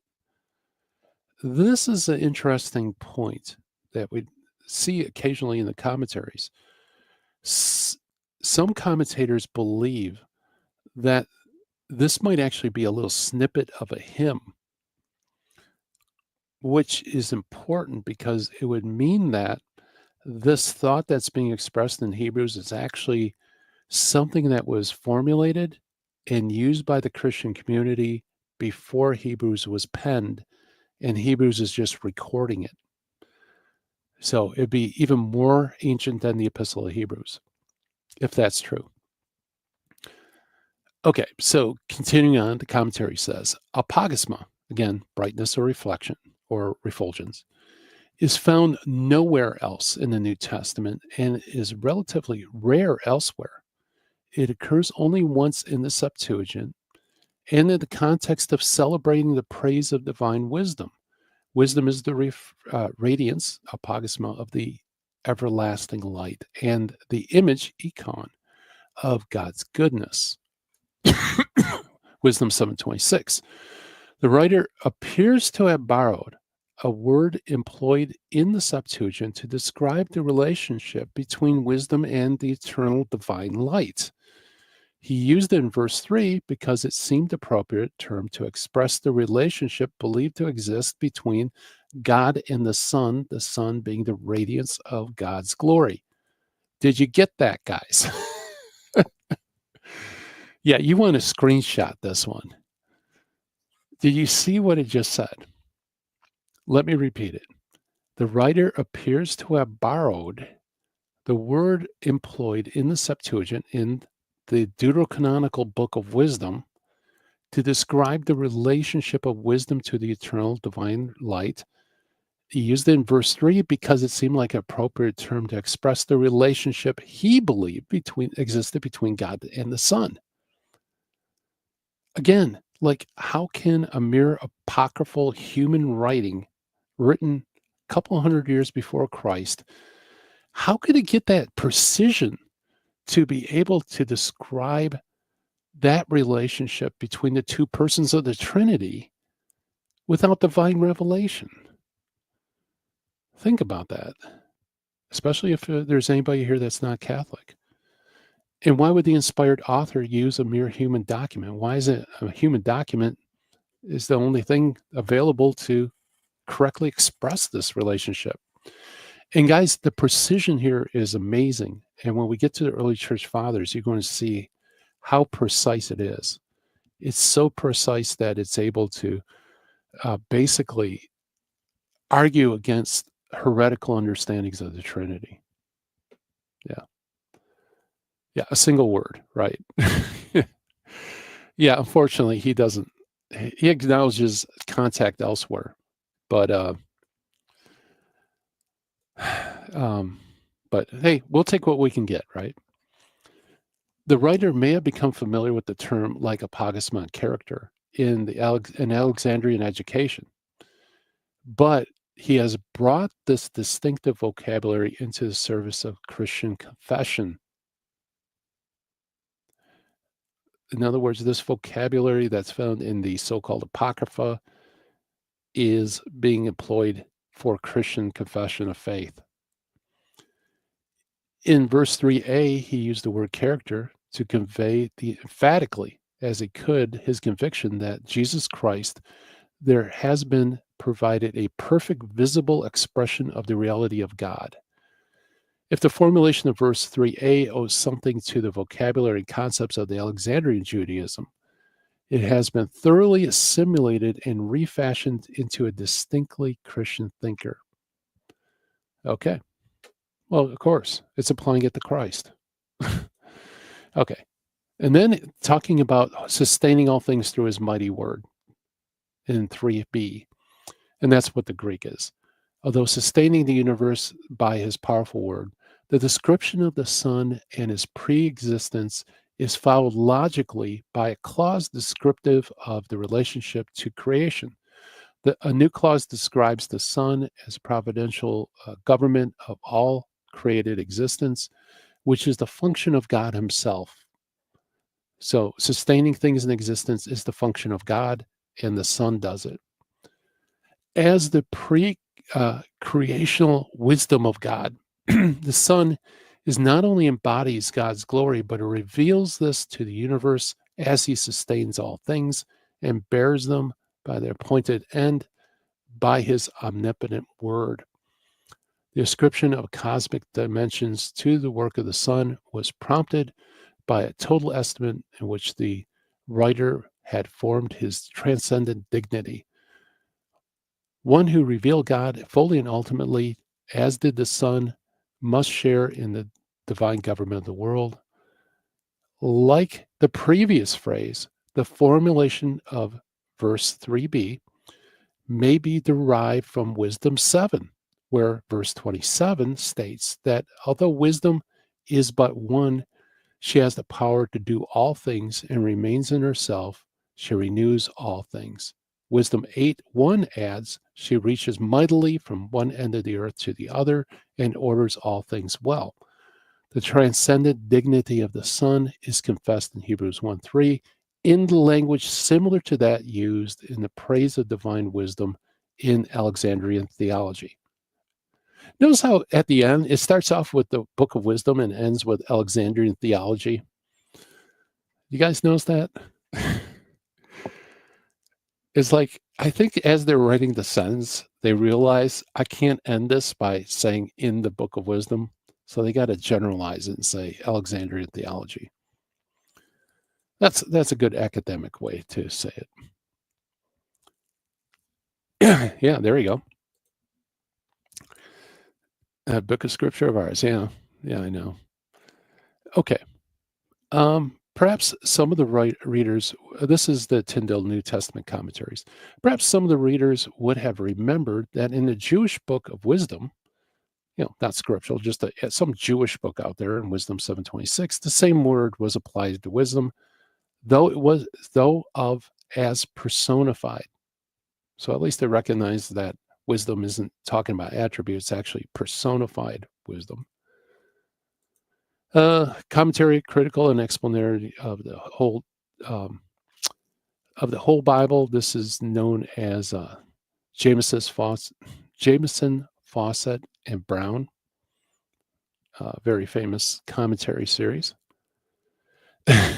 This is an interesting point that we see occasionally in the commentaries. Some commentators believe that this might actually be a little snippet of a hymn, which is important because it would mean that this thought that's being expressed in Hebrews is actually something that was formulated and used by the Christian community before Hebrews was penned, and Hebrews is just recording it. So it'd be even more ancient than the Epistle of Hebrews, if that's true. Okay, so continuing on, the commentary says, apogisma, again, brightness or reflection or refulgence, is found nowhere else in the New Testament and is relatively rare elsewhere. It occurs only once in the Septuagint and in the context of celebrating the praise of divine wisdom. Wisdom is the radiance, apogisma, of the everlasting light and the image, icon, of God's goodness. Wisdom 7:26. The writer appears to have borrowed a word employed in the Septuagint to describe the relationship between wisdom and the eternal divine light. He used it in verse 3 because it seemed appropriate term to express the relationship believed to exist between God and the Son being the radiance of God's glory. Did you get that, guys? Yeah, you want to screenshot this one. Did you see what it just said? Let me repeat it. The writer appears to have borrowed the word employed in the Septuagint in the Deuterocanonical Book of Wisdom to describe the relationship of wisdom to the eternal divine light. He used it in verse 3 because it seemed like an appropriate term to express the relationship he believed existed between God and the Son. Again, like, how can a mere apocryphal human writing written a couple hundred years before Christ, how could it get that precision to be able to describe that relationship between the two persons of the Trinity without divine revelation? Think about that. especially if there's anybody here that's not Catholic. And why would the inspired author use a mere human document? Why is it a human document is the only thing available to correctly express this relationship? And guys, the precision here is amazing. And when we get to the early church fathers, you're going to see how precise it is. It's so precise that it's able to basically argue against heretical understandings of the Trinity. Yeah. Yeah. A single word, right? Yeah. Unfortunately, he doesn't. He acknowledges contact elsewhere, but but hey, we'll take what we can get, right? The writer may have become familiar with the term like apocryphal character in an Alexandrian education, but he has brought this distinctive vocabulary into the service of Christian confession. In other words, this vocabulary that's found in the so-called Apocrypha is being employed for Christian confession of faith. In verse 3a, he used the word character to convey emphatically as he could his conviction that Jesus Christ, there has been provided a perfect visible expression of the reality of God. If the formulation of verse 3a owes something to the vocabulary and concepts of the Alexandrian Judaism, it has been thoroughly assimilated and refashioned into a distinctly Christian thinker. Okay. Well, of course, it's applying it to Christ. Okay. And then talking about sustaining all things through his mighty word in 3b. And that's what the Greek is. Although sustaining the universe by his powerful word, the description of the Son and his pre-existence is followed logically by a clause descriptive of the relationship to creation. A new clause describes the Son as providential government of all created existence, which is the function of God himself. So sustaining things in existence is the function of God, and the Son does it. As the creational wisdom of God, the Son is not only embodies God's glory, but it reveals this to the universe as he sustains all things and bears them by their appointed end by his omnipotent word. The ascription of cosmic dimensions to the work of the Son was prompted by a total estimate in which the writer had formed his transcendent dignity. One who revealed God fully and ultimately, as did the Son, must share in the divine government of the world. Like the previous phrase, the formulation of verse 3b may be derived from Wisdom 7, where verse 27 states that although wisdom is but one, she has the power to do all things and remains in herself. She renews all things. Wisdom 8:1 adds, she reaches mightily from one end of the earth to the other and orders all things well. The transcendent dignity of the Son is confessed in Hebrews 1:3 in the language similar to that used in the praise of divine wisdom in Alexandrian theology. Notice how at the end it starts off with the Book of Wisdom and ends with Alexandrian theology. You guys notice that? It's like, I think as they're writing the sentence, they realize I can't end this by saying in the Book of Wisdom. So they got to generalize it and say Alexandrian theology. That's a good academic way to say it. Yeah, there you go. Book of Scripture of ours. Yeah, I know. Okay. Perhaps some of the readers, this is the Tyndale New Testament commentaries. Perhaps some of the readers would have remembered that in the Jewish Book of Wisdom, not scriptural, just some Jewish book out there in Wisdom 7:26, the same word was applied to wisdom, though of as personified. So at least they recognize that wisdom isn't talking about attributes, actually personified wisdom. Commentary, critical, and explanatory of the whole Bible. This is known as Jameson, Fawcett, and Brown. very famous commentary series. Yeah,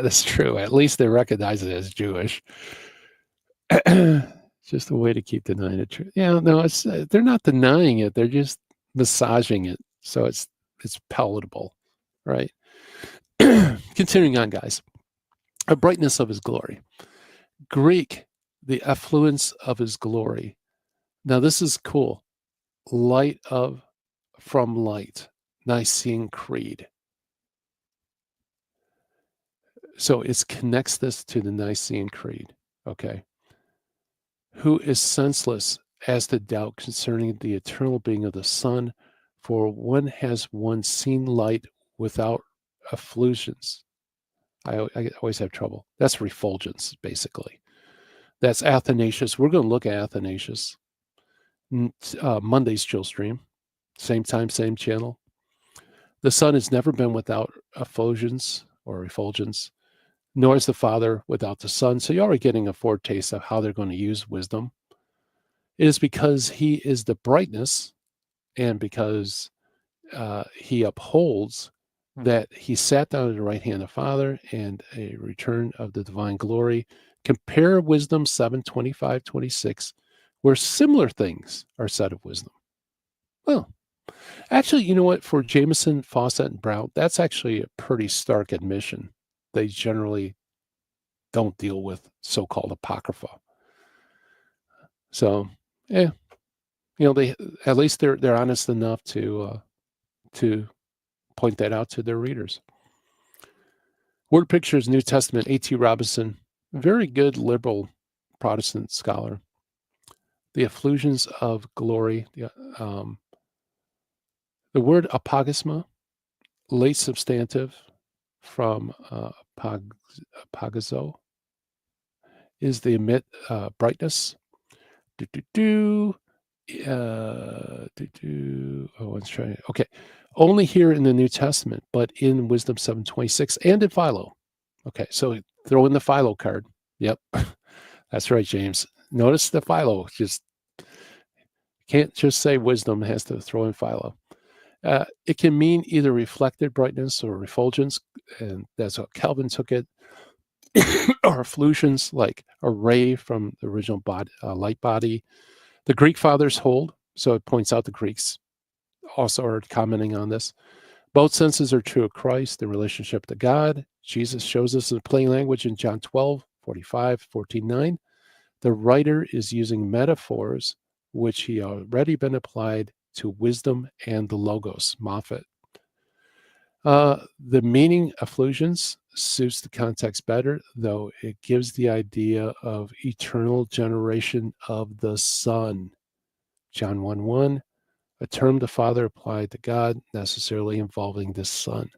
that's true. At least they recognize it as Jewish. Just a way to keep denying it. Yeah, no, it's they're not denying it. They're just massaging it so it's palatable, right? Continuing on, guys. A brightness of his glory. Greek, the effluence of his glory. Now this is cool. Light of from light. Nicene Creed. So it connects this to the Nicene Creed. Okay. Who is senseless as to doubt concerning the eternal being of the Son, for when has one seen light without effulgence? I always have trouble. That's refulgence, basically. That's Athanasius. We're going to look at Athanasius. Monday's chill stream. Same time, same channel. The Son has never been without effulgence or refulgence, nor is the Father without the Son. So you're already getting a foretaste of how they're going to use wisdom. It is because he is the brightness and because he upholds that he sat down at the right hand of the Father and a return of the divine glory. Compare Wisdom 7:25-26, where similar things are said of wisdom. Well, actually, you know what? For Jameson, Fawcett, and Brown, that's actually a pretty stark admission. They generally don't deal with so-called Apocrypha. So, yeah, they at least they're honest enough to point that out to their readers. Word Pictures, New Testament, A.T. Robinson, very good liberal Protestant scholar. The effulgence of glory, the word apogisma, late substantive from apogazo, is the emit brightness. One's trying. Okay, only here in the New Testament, but in Wisdom 7:26 and in Philo. Okay, so throw in the Philo card. Yep, that's right, James. Notice the Philo. Just can't just say wisdom. It has to throw in Philo. It can mean either reflected brightness or refulgence, and that's how Calvin took it, or effulgence, like a ray from the original light body. The Greek fathers hold, so it points out the Greeks also are commenting on this. Both senses are true of Christ, the relationship to God. Jesus shows us in plain language in John 12:45, 14:9. The writer is using metaphors which he already been applied to wisdom and the Logos, Moffat. The meaning effulgence suits the context better, though it gives the idea of eternal generation of the Son. John 1:1, a term the Father applied to God, necessarily involving the Son.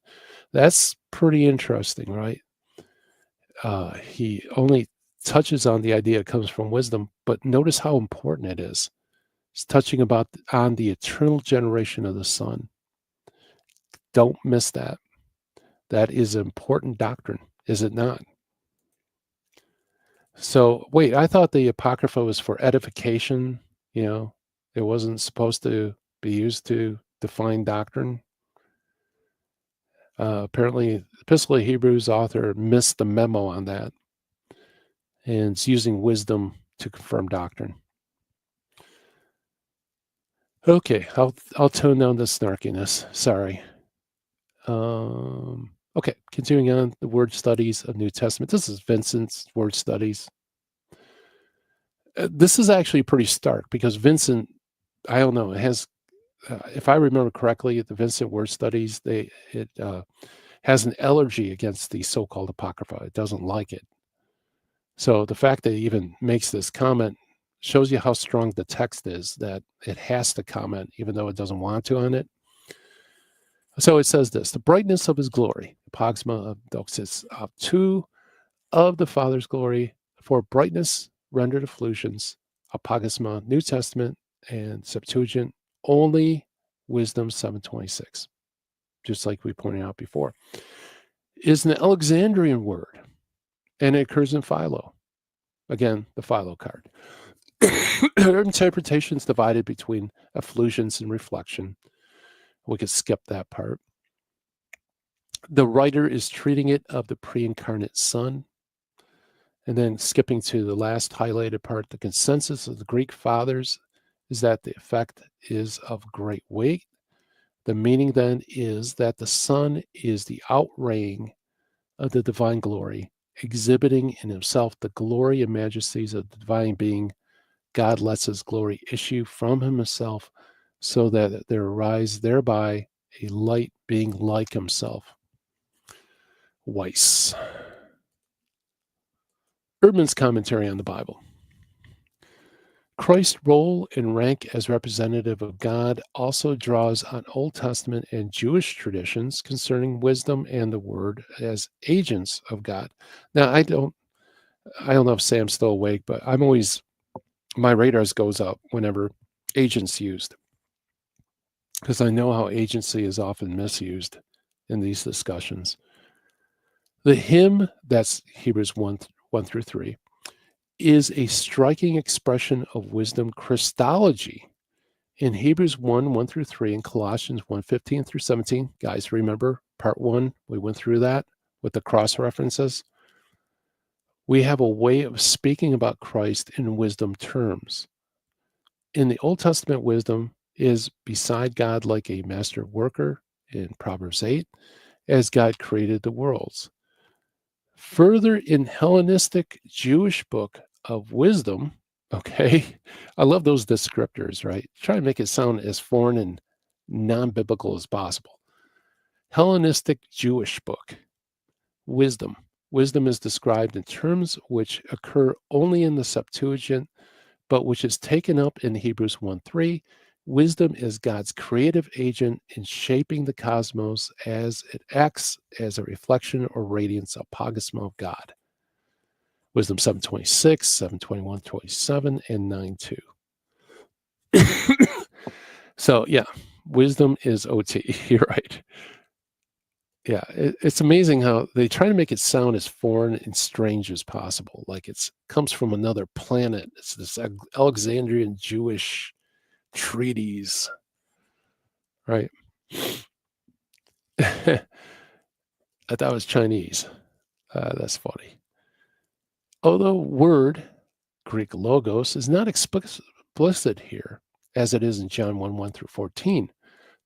That's pretty interesting, right? He only touches on the idea it comes from wisdom, but notice how important it is. It's touching on the eternal generation of the Son. Don't miss that. That is important doctrine, is it not? So, wait, I thought the Apocrypha was for edification. It wasn't supposed to be used to define doctrine. Apparently, the Epistle of Hebrews author missed the memo on that, and it's using wisdom to confirm doctrine. Okay, I'll tone down the snarkiness. Sorry. Okay, continuing on the word studies of New Testament. This is Vincent's word studies. This is actually pretty stark because Vincent, I don't know, it has, if I remember correctly, the Vincent word studies, it has an allergy against the so-called Apocrypha. It doesn't like it. So the fact that it even makes this comment shows you how strong the text is, that it has to comment even though it doesn't want to on it. So it says this: the brightness of his glory, apogma of doxis, two of the Father's glory, for brightness rendered effulgence, apogisma, New Testament and Septuagint, only Wisdom 7:26, just like we pointed out before, is an Alexandrian word, and it occurs in Philo. Again, the Philo card. Interpretations divided between effulgence and reflection. We could skip that part. The writer is treating it of the pre-incarnate Son. And then skipping to the last highlighted part, the consensus of the Greek fathers is that the effect is of great weight. The meaning then is that the Son is the outraying of the divine glory, exhibiting in himself the glory and majesties of the divine being. God lets his glory issue from himself so that there arise thereby a light being like himself. Weiss. Erdman's commentary on the Bible. Christ's role and rank as representative of God also draws on Old Testament and Jewish traditions concerning wisdom and the word as agents of God. Now, I don't know if Sam's still awake, but my radars goes up whenever agent's used, because I know how agency is often misused in these discussions. The hymn, that's Hebrews 1 through 3, is a striking expression of wisdom Christology. In Hebrews 1 through 3, and Colossians 1:15 through 17, guys, remember part 1, we went through that with the cross references. We have a way of speaking about Christ in wisdom terms. In the Old Testament, wisdom is beside God like a master worker in Proverbs 8, as God created the worlds. Further, in Hellenistic Jewish book of wisdom, okay, I love those descriptors, right? Try to make it sound as foreign and non-biblical as possible. Hellenistic Jewish book, wisdom. Wisdom is described in terms which occur only in the Septuagint, but which is taken up in Hebrews 1:3. Wisdom is God's creative agent in shaping the cosmos as it acts as a reflection or radiance, apogosma of God. Wisdom 7:26, 7:21-27, and 9:2. So, yeah, wisdom is OT. You're right. Yeah, it's amazing how they try to make it sound as foreign and strange as possible, like it comes from another planet. It's this Alexandrian Jewish treatise, right? I thought it was Chinese. That's funny. Although word, Greek logos, is not explicit here, as it is in John 1 through 14,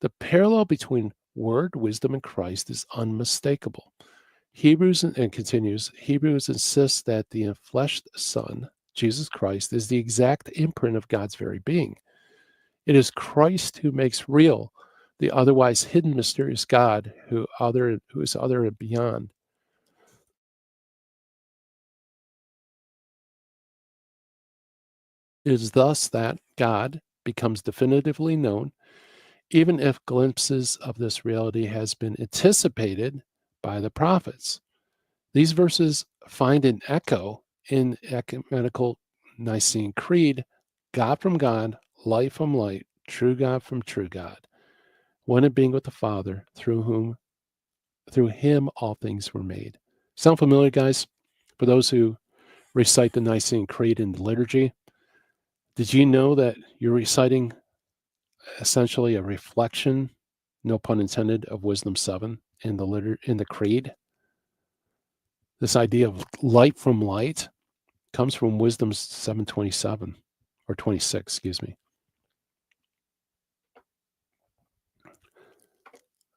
the parallel between word, wisdom, and Christ is unmistakable. Hebrews insists that the enfleshed Son, Jesus Christ, is the exact imprint of God's very being. It is Christ who makes real the otherwise hidden, mysterious God who is other and beyond. It is thus that God becomes definitively known, even if glimpses of this reality has been anticipated by the prophets. These verses find an echo in ecumenical Nicene Creed: God from God, light from light, true God from true God, one in being with the Father, through him all things were made. Sound familiar, guys? For those who recite the Nicene Creed in the liturgy, did you know that you're reciting essentially a reflection, no pun intended, of Wisdom 7 in the Creed? This idea of light from light comes from Wisdom 7:27 or 26, excuse me.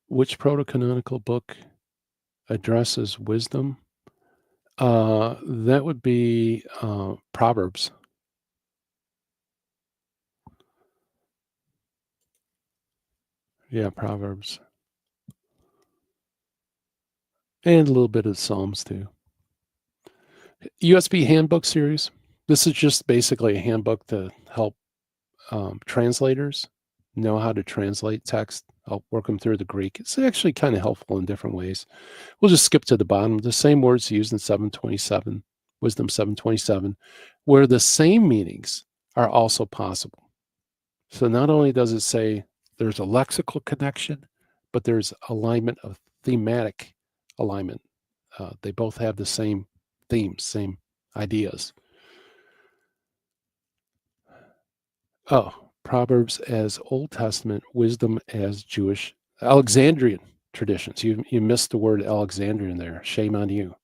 Which proto-canonical book addresses wisdom? That would be Proverbs. Yeah, Proverbs. And a little bit of Psalms too. USB handbook series. This is just basically a handbook to help translators know how to translate text, help work them through the Greek. It's actually kind of helpful in different ways. We'll just skip to the bottom. The same words used in 727, Wisdom 7:27, where the same meanings are also possible. So not only does it say there's a lexical connection, but there's alignment of thematic alignment. They both have the same themes, same ideas. Oh, Proverbs as Old Testament, wisdom as Jewish, Alexandrian traditions. You missed the word Alexandrian there. Shame on you.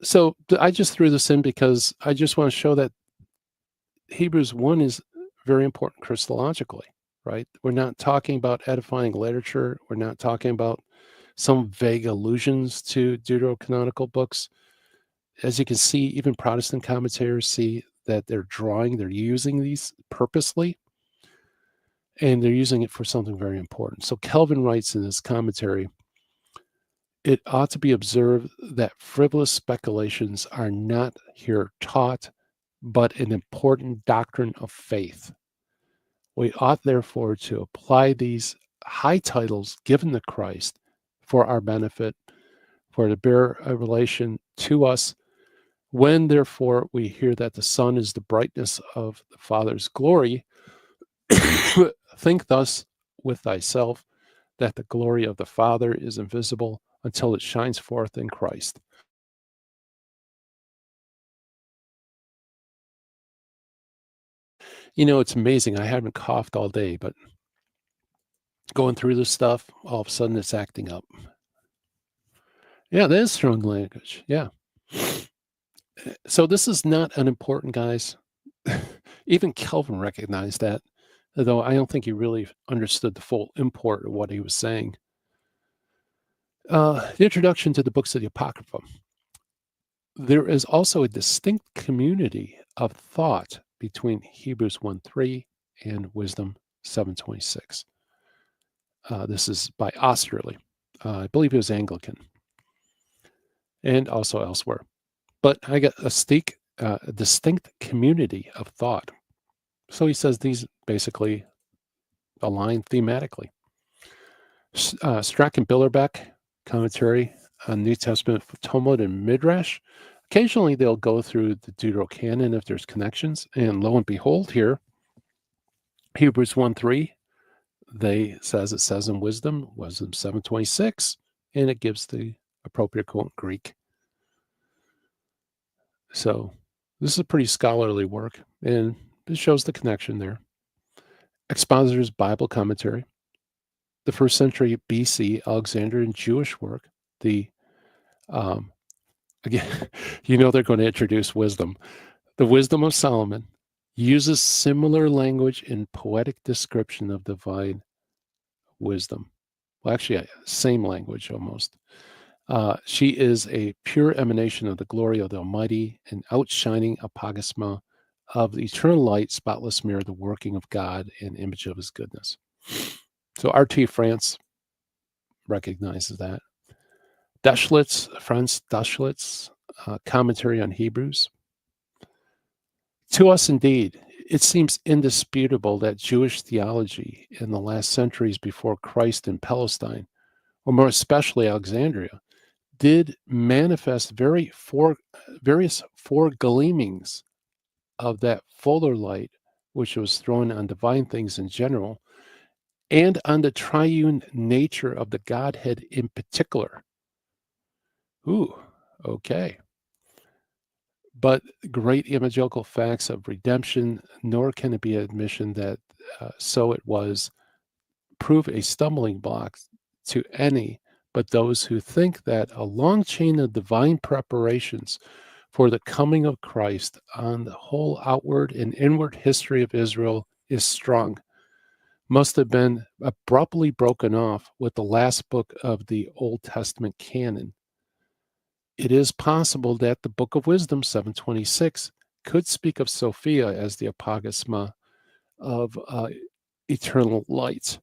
So I just threw this in because I just want to show that Hebrews 1 is very important Christologically, right? We're not talking about edifying literature. We're not talking about some vague allusions to deuterocanonical books. As you can see, even Protestant commentators see that they're using these purposely, and they're using it for something very important. So Calvin writes in his commentary, it ought to be observed that frivolous speculations are not here taught, but an important doctrine of faith. We ought therefore to apply these high titles given to Christ for our benefit, for to bear a relation to us. When therefore we hear that the Son is the brightness of the Father's glory, think thus with thyself, that the glory of the Father is invisible until it shines forth in Christ. You know, it's amazing. I haven't coughed all day, but going through this stuff, all of a sudden it's acting up. Yeah, that is strong language. Yeah. So this is not unimportant, guys. Even Calvin recognized that, though I don't think he really understood the full import of what he was saying. The introduction to the books of the Apocrypha. There is also a distinct community of thought between Hebrews 1:3 and Wisdom 7:26. This is by Osterley. I believe he was Anglican, and also elsewhere. But I got a distinct community of thought. So he says these basically align thematically. Strack and Billerbeck, commentary on New Testament Talmud and Midrash. Occasionally they'll go through the Deuterocanon if there's connections. And lo and behold, here, Hebrews 1:3, it says in Wisdom 7:26, and it gives the appropriate quote in Greek. So this is a pretty scholarly work, and it shows the connection there. Expositor's Bible Commentary, the first century BC Alexandrian Jewish work. Again, they're going to introduce wisdom. The Wisdom of Solomon uses similar language in poetic description of divine wisdom. Well, actually, same language almost. She is a pure emanation of the glory of the Almighty, an outshining apocrypha of the eternal light, spotless mirror, the working of God and image of his goodness. So R.T. France recognizes that. Franz Deschlitz, commentary on Hebrews. To us, indeed, it seems indisputable that Jewish theology in the last centuries before Christ in Palestine, or more especially Alexandria, did manifest various foregleamings of that fuller light which was thrown on divine things in general and on the triune nature of the Godhead in particular. Ooh, okay. But great evangelical facts of redemption, nor can it be an admission that so it was, prove a stumbling block to any but those who think that a long chain of divine preparations for the coming of Christ on the whole outward and inward history of Israel is strung, must have been abruptly broken off with the last book of the Old Testament canon. It is possible that the Book of Wisdom 7:26 could speak of Sophia as the apocrypha of eternal light.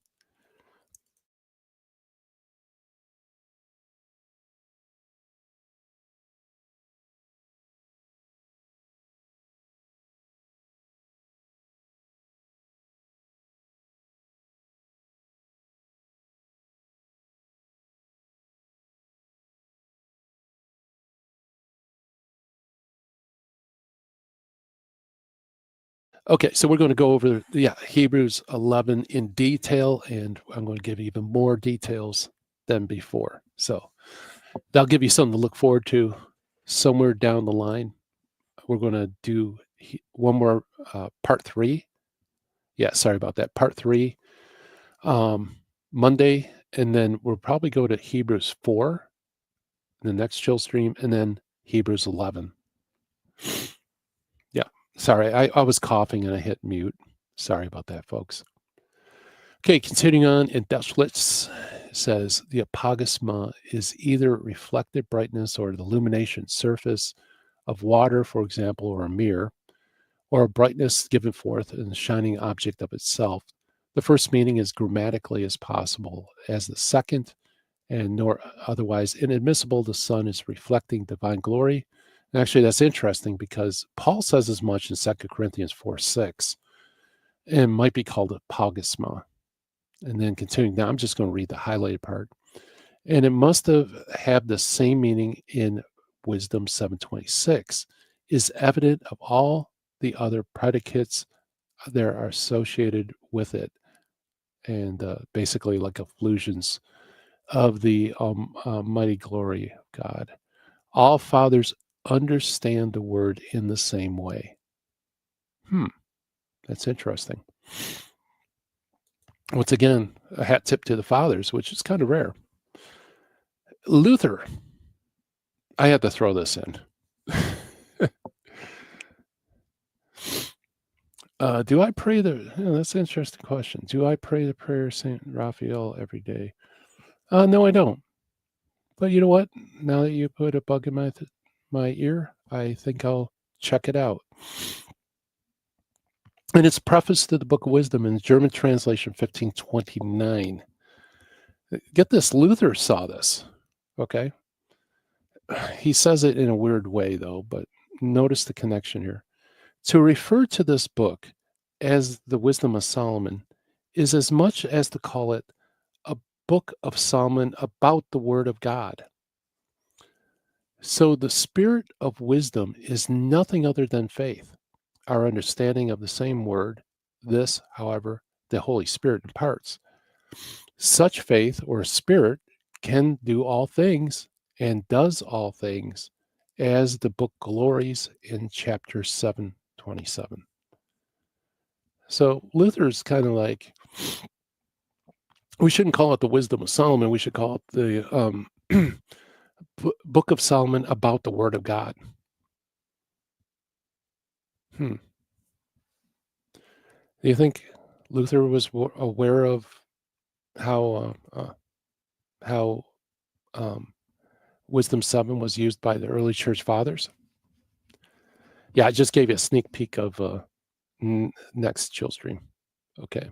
Okay, so we're going to go over Hebrews 11 in detail, and I'm going to give even more details than before. So that'll give you something to look forward to somewhere down the line. We're going to do one more part 3. Yeah, sorry about that. Part 3 Monday, and then we'll probably go to Hebrews 4 in the next chill stream, and then Hebrews 11. Yeah, sorry, I was coughing and I hit mute. Sorry about that, folks. Okay, continuing on, in Deschlitz says the apaugasma is either reflected brightness or the illumination surface of water, for example, or a mirror, or a brightness given forth in the shining object of itself. The first meaning is grammatically as possible as the second, and nor otherwise inadmissible. The sun is reflecting divine glory. And actually, that's interesting because Paul says as much in 2 Corinthians 4:6, and might be called apaugasma. And then continuing, now I'm just going to read the highlighted part. And it must have had the same meaning in Wisdom 7:26, is evident of all the other predicates that are associated with it, and basically like efflusions of the mighty glory of God. All fathers understand the word in the same way. That's interesting. Once again, a hat tip to the fathers, which is kind of rare. Luther, I had to throw this in. Do I pray that's an interesting question. Do I pray the prayer of St. Raphael every day? No, I don't. But you know what? Now that you put a bug in my ear, I think I'll check it out. And it's preface to the Book of Wisdom in German translation 1529. Get this, Luther saw this, okay? He says it in a weird way, though, but notice the connection here. To refer to this book as the Wisdom of Solomon is as much as to call it a book of Solomon about the Word of God. So the spirit of wisdom is nothing other than faith, our understanding of the same word. This, however, the Holy Spirit imparts. Such faith or spirit can do all things and does all things, as the book glories in chapter 7:27. So Luther's kind of like, we shouldn't call it the Wisdom of Solomon. We should call it the Book of Solomon about the Word of God. Do you think Luther was aware of how Wisdom 7 was used by the early church fathers? Yeah, I just gave you a sneak peek of next chill stream. Okay.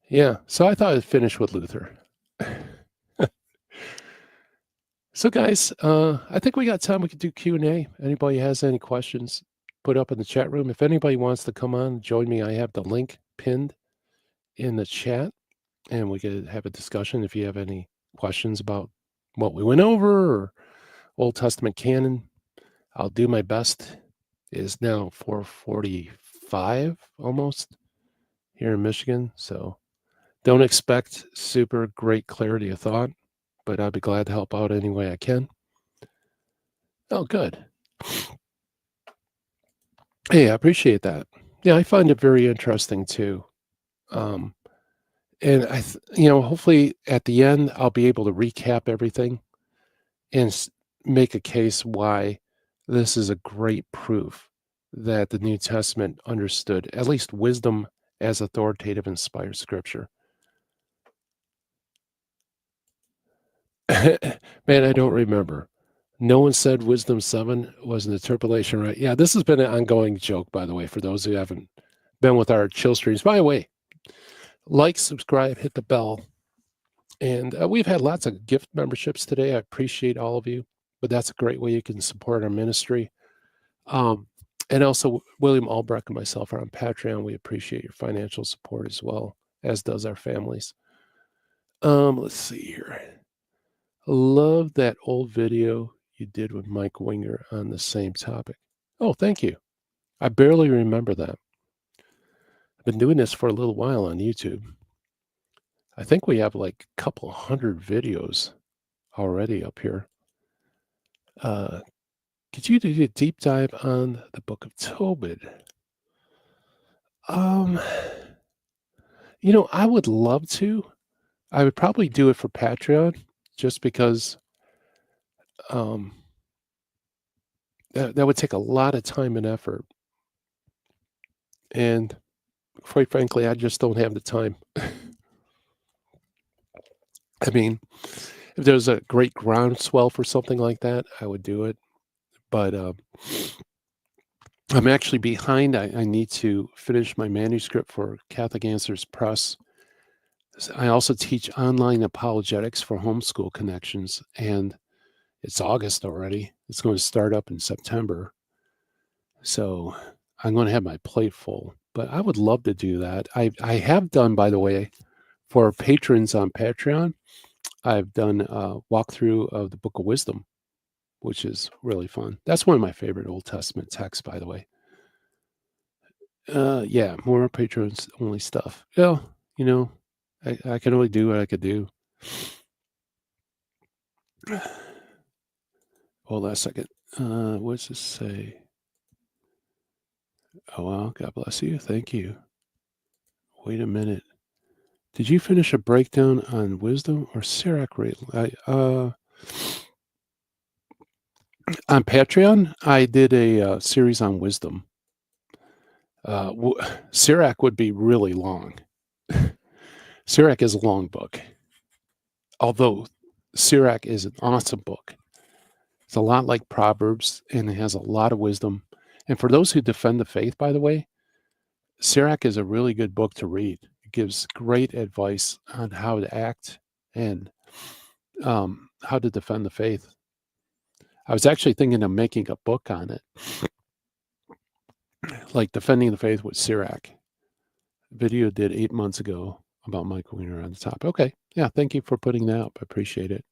Yeah, so I thought I'd finish with Luther. So guys, I think we got time. We could do Q&A. Anybody has any questions, put up in the chat room. If anybody wants to come on, join me. I have the link pinned in the chat, and we could have a discussion if you have any questions about what we went over or Old Testament canon. I'll do my best. It is now 4:45 almost here in Michigan, so don't expect super great clarity of thought, but I'd be glad to help out any way I can. Oh, good. Hey, I appreciate that. Yeah, I find it very interesting too. And hopefully at the end, I'll be able to recap everything and make a case why this is a great proof that the New Testament understood at least wisdom as authoritative, inspired scripture. Man, I don't remember. No one said Wisdom 7 was an interpolation, right? Yeah, this has been an ongoing joke, by the way, for those who haven't been with our chill streams. By the way, like, subscribe, hit the bell. And we've had lots of gift memberships today. I appreciate all of you, but that's a great way you can support our ministry. And also, William Albrecht and myself are on Patreon. We appreciate your financial support as well, as does our families. Let's see here. Love that old video you did with Mike Winger on the same topic. Oh, thank you. I barely remember that. I've been doing this for a little while on YouTube. I think we have like a couple hundred videos already up here. Could you do a deep dive on the book of Tobit? Um, I would love to. I would probably do it for Patreon just because um, that would take a lot of time and effort. And quite frankly, I just don't have the time. I mean, if there's a great groundswell for something like that, I would do it. But I'm actually behind. I need to finish my manuscript for Catholic Answers Press. I also teach online apologetics for homeschool connections, and it's August already. It's going to start up in September. So I'm going to have my plate full, but I would love to do that. I have done, by the way, for patrons on Patreon, I've done a walkthrough of the Book of Wisdom, which is really fun. That's one of my favorite Old Testament texts, by the way. Yeah, more patrons only stuff. Yeah, you know, I can only do what I could do. Hold on a second. What's this say? Oh, well, God bless you. Thank you. Wait a minute. Did you finish a breakdown on wisdom or Sirach rate? On Patreon, I did a series on wisdom. Sirach would be really long. Sirach is a long book, although Sirach is an awesome book. It's a lot like Proverbs, and it has a lot of wisdom. And for those who defend the faith, by the way, Sirach is a really good book to read. It gives great advice on how to act and how to defend the faith. I was actually thinking of making a book on it, like defending the faith with Sirach. Video did 8 months ago about Michael Wiener on the top. Okay, yeah, thank you for putting that up. I appreciate it.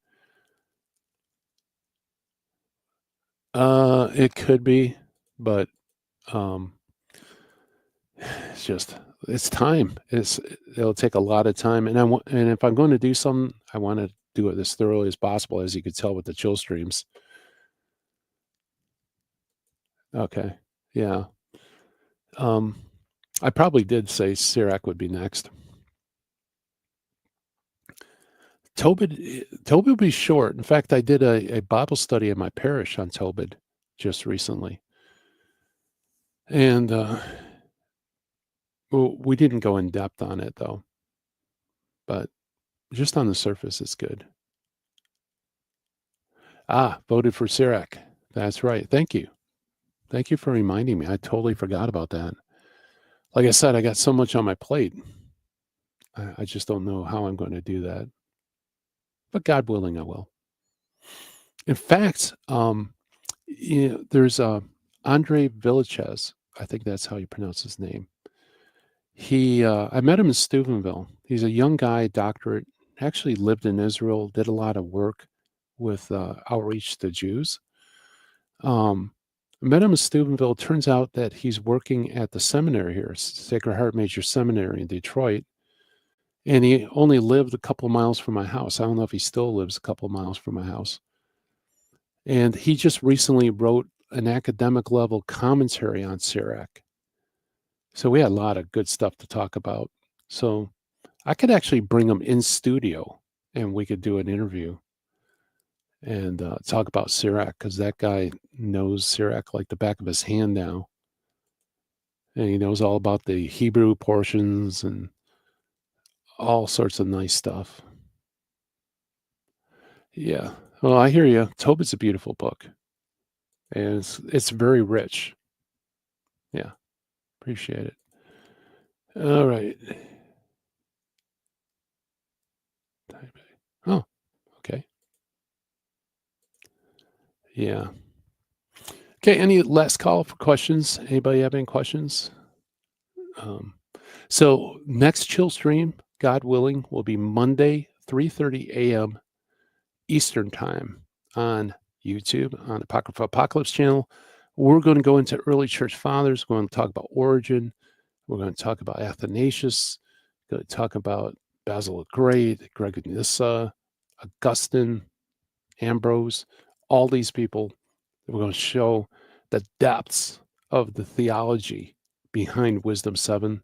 It could be, but um, it's time. It'll take a lot of time, and and if I'm going to do something, I want to do it as thoroughly as possible, as you could tell with the chill streams. Okay, yeah. Um, I probably did say Sirach would be next. Tobit will be short. In fact, I did a Bible study in my parish on Tobit just recently, and well, we didn't go in depth on it though. But just on the surface, it's good. Voted for Sirach. That's right. Thank you. Thank you for reminding me. I totally forgot about that. Like I said, I got so much on my plate. I just don't know how I'm going to do that. But God willing, I will. In fact, there's Andre Villachez. I think that's how you pronounce his name. I met him in Steubenville. He's a young guy, doctorate, actually lived in Israel, did a lot of work with outreach to Jews. I met him in Steubenville. Turns out that he's working at the seminary here, Sacred Heart Major Seminary in Detroit. And he only lived a couple miles from my house. I don't know if he still lives a couple miles from my house. And he just recently wrote an academic level commentary on Sirach. So we had a lot of good stuff to talk about. So I could actually bring him in studio and we could do an interview and talk about Sirach, because that guy knows Sirach like the back of his hand now. And he knows all about the Hebrew portions and all sorts of nice stuff. Yeah. Well, I hear you. Tobit's a beautiful book. And it's very rich. Yeah. Appreciate it. All right. Oh, okay. Yeah. Okay. Any last call for questions? Anybody have any questions? So next chill stream, God willing, will be Monday, 3:30 a.m. Eastern time on YouTube, on Apocrypha Apocalypse channel. We're going to go into early church fathers. We're going to talk about Origen. We're going to talk about Athanasius. We're going to talk about Basil the Great, Gregory of Nyssa, Augustine, Ambrose, all these people. We're going to show the depths of the theology behind Wisdom 7.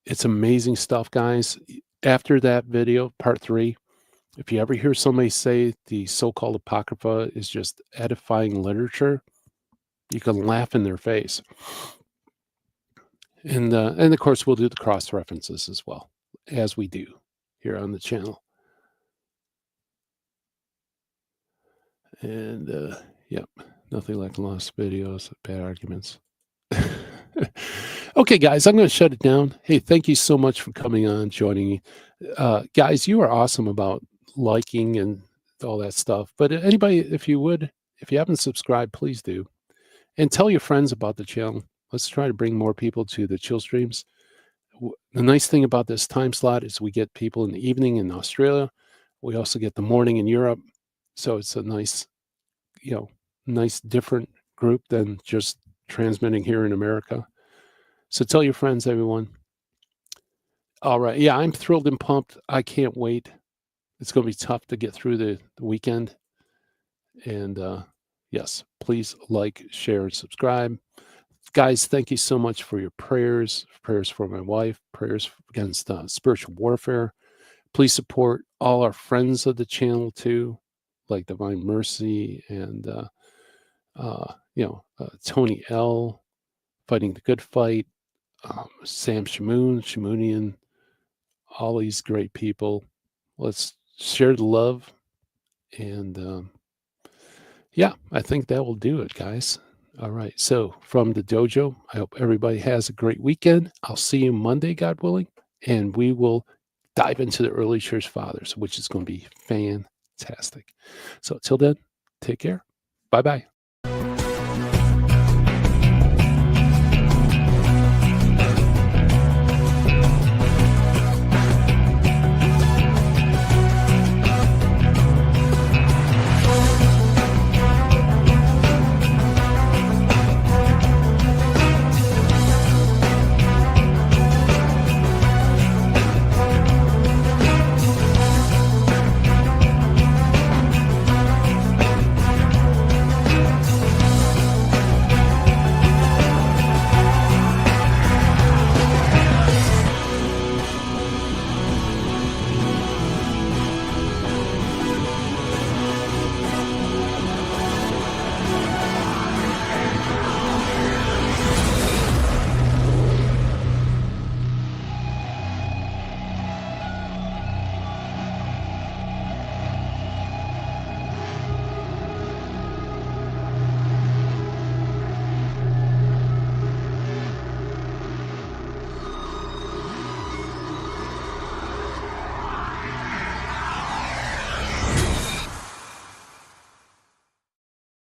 It's amazing stuff, guys. After that video, part 3, if you ever hear somebody say the so-called Apocrypha is just edifying literature, you can laugh in their face. And of course, we'll do the cross references as well, as we do here on the channel. And yep, nothing like lost videos, bad arguments. Okay, guys, I'm going to shut it down. Hey, thank you so much for coming on, joining me. Guys, you are awesome about liking and all that stuff. But anybody, if you haven't subscribed, please do. And tell your friends about the channel. Let's try to bring more people to the chill streams. The nice thing about this time slot is we get people in the evening in Australia. We also get the morning in Europe. So it's a nice, nice different group than just transmitting here in America. So tell your friends, everyone. All right. Yeah, I'm thrilled and pumped. I can't wait. It's going to be tough to get through the weekend. And yes, please like, share, and subscribe. Guys, thank you so much for your prayers for my wife, prayers against spiritual warfare. Please support all our friends of the channel too, like Divine Mercy and Tony L, Fighting the Good Fight, Sam Shamoonian, all these great people. Let's share the love. And yeah, I think that will do it, guys. All right. So from the dojo, I hope everybody has a great weekend. I'll see you Monday, God willing, and we will dive into the early church fathers, which is going to be fantastic. So till then, take care. Bye-bye.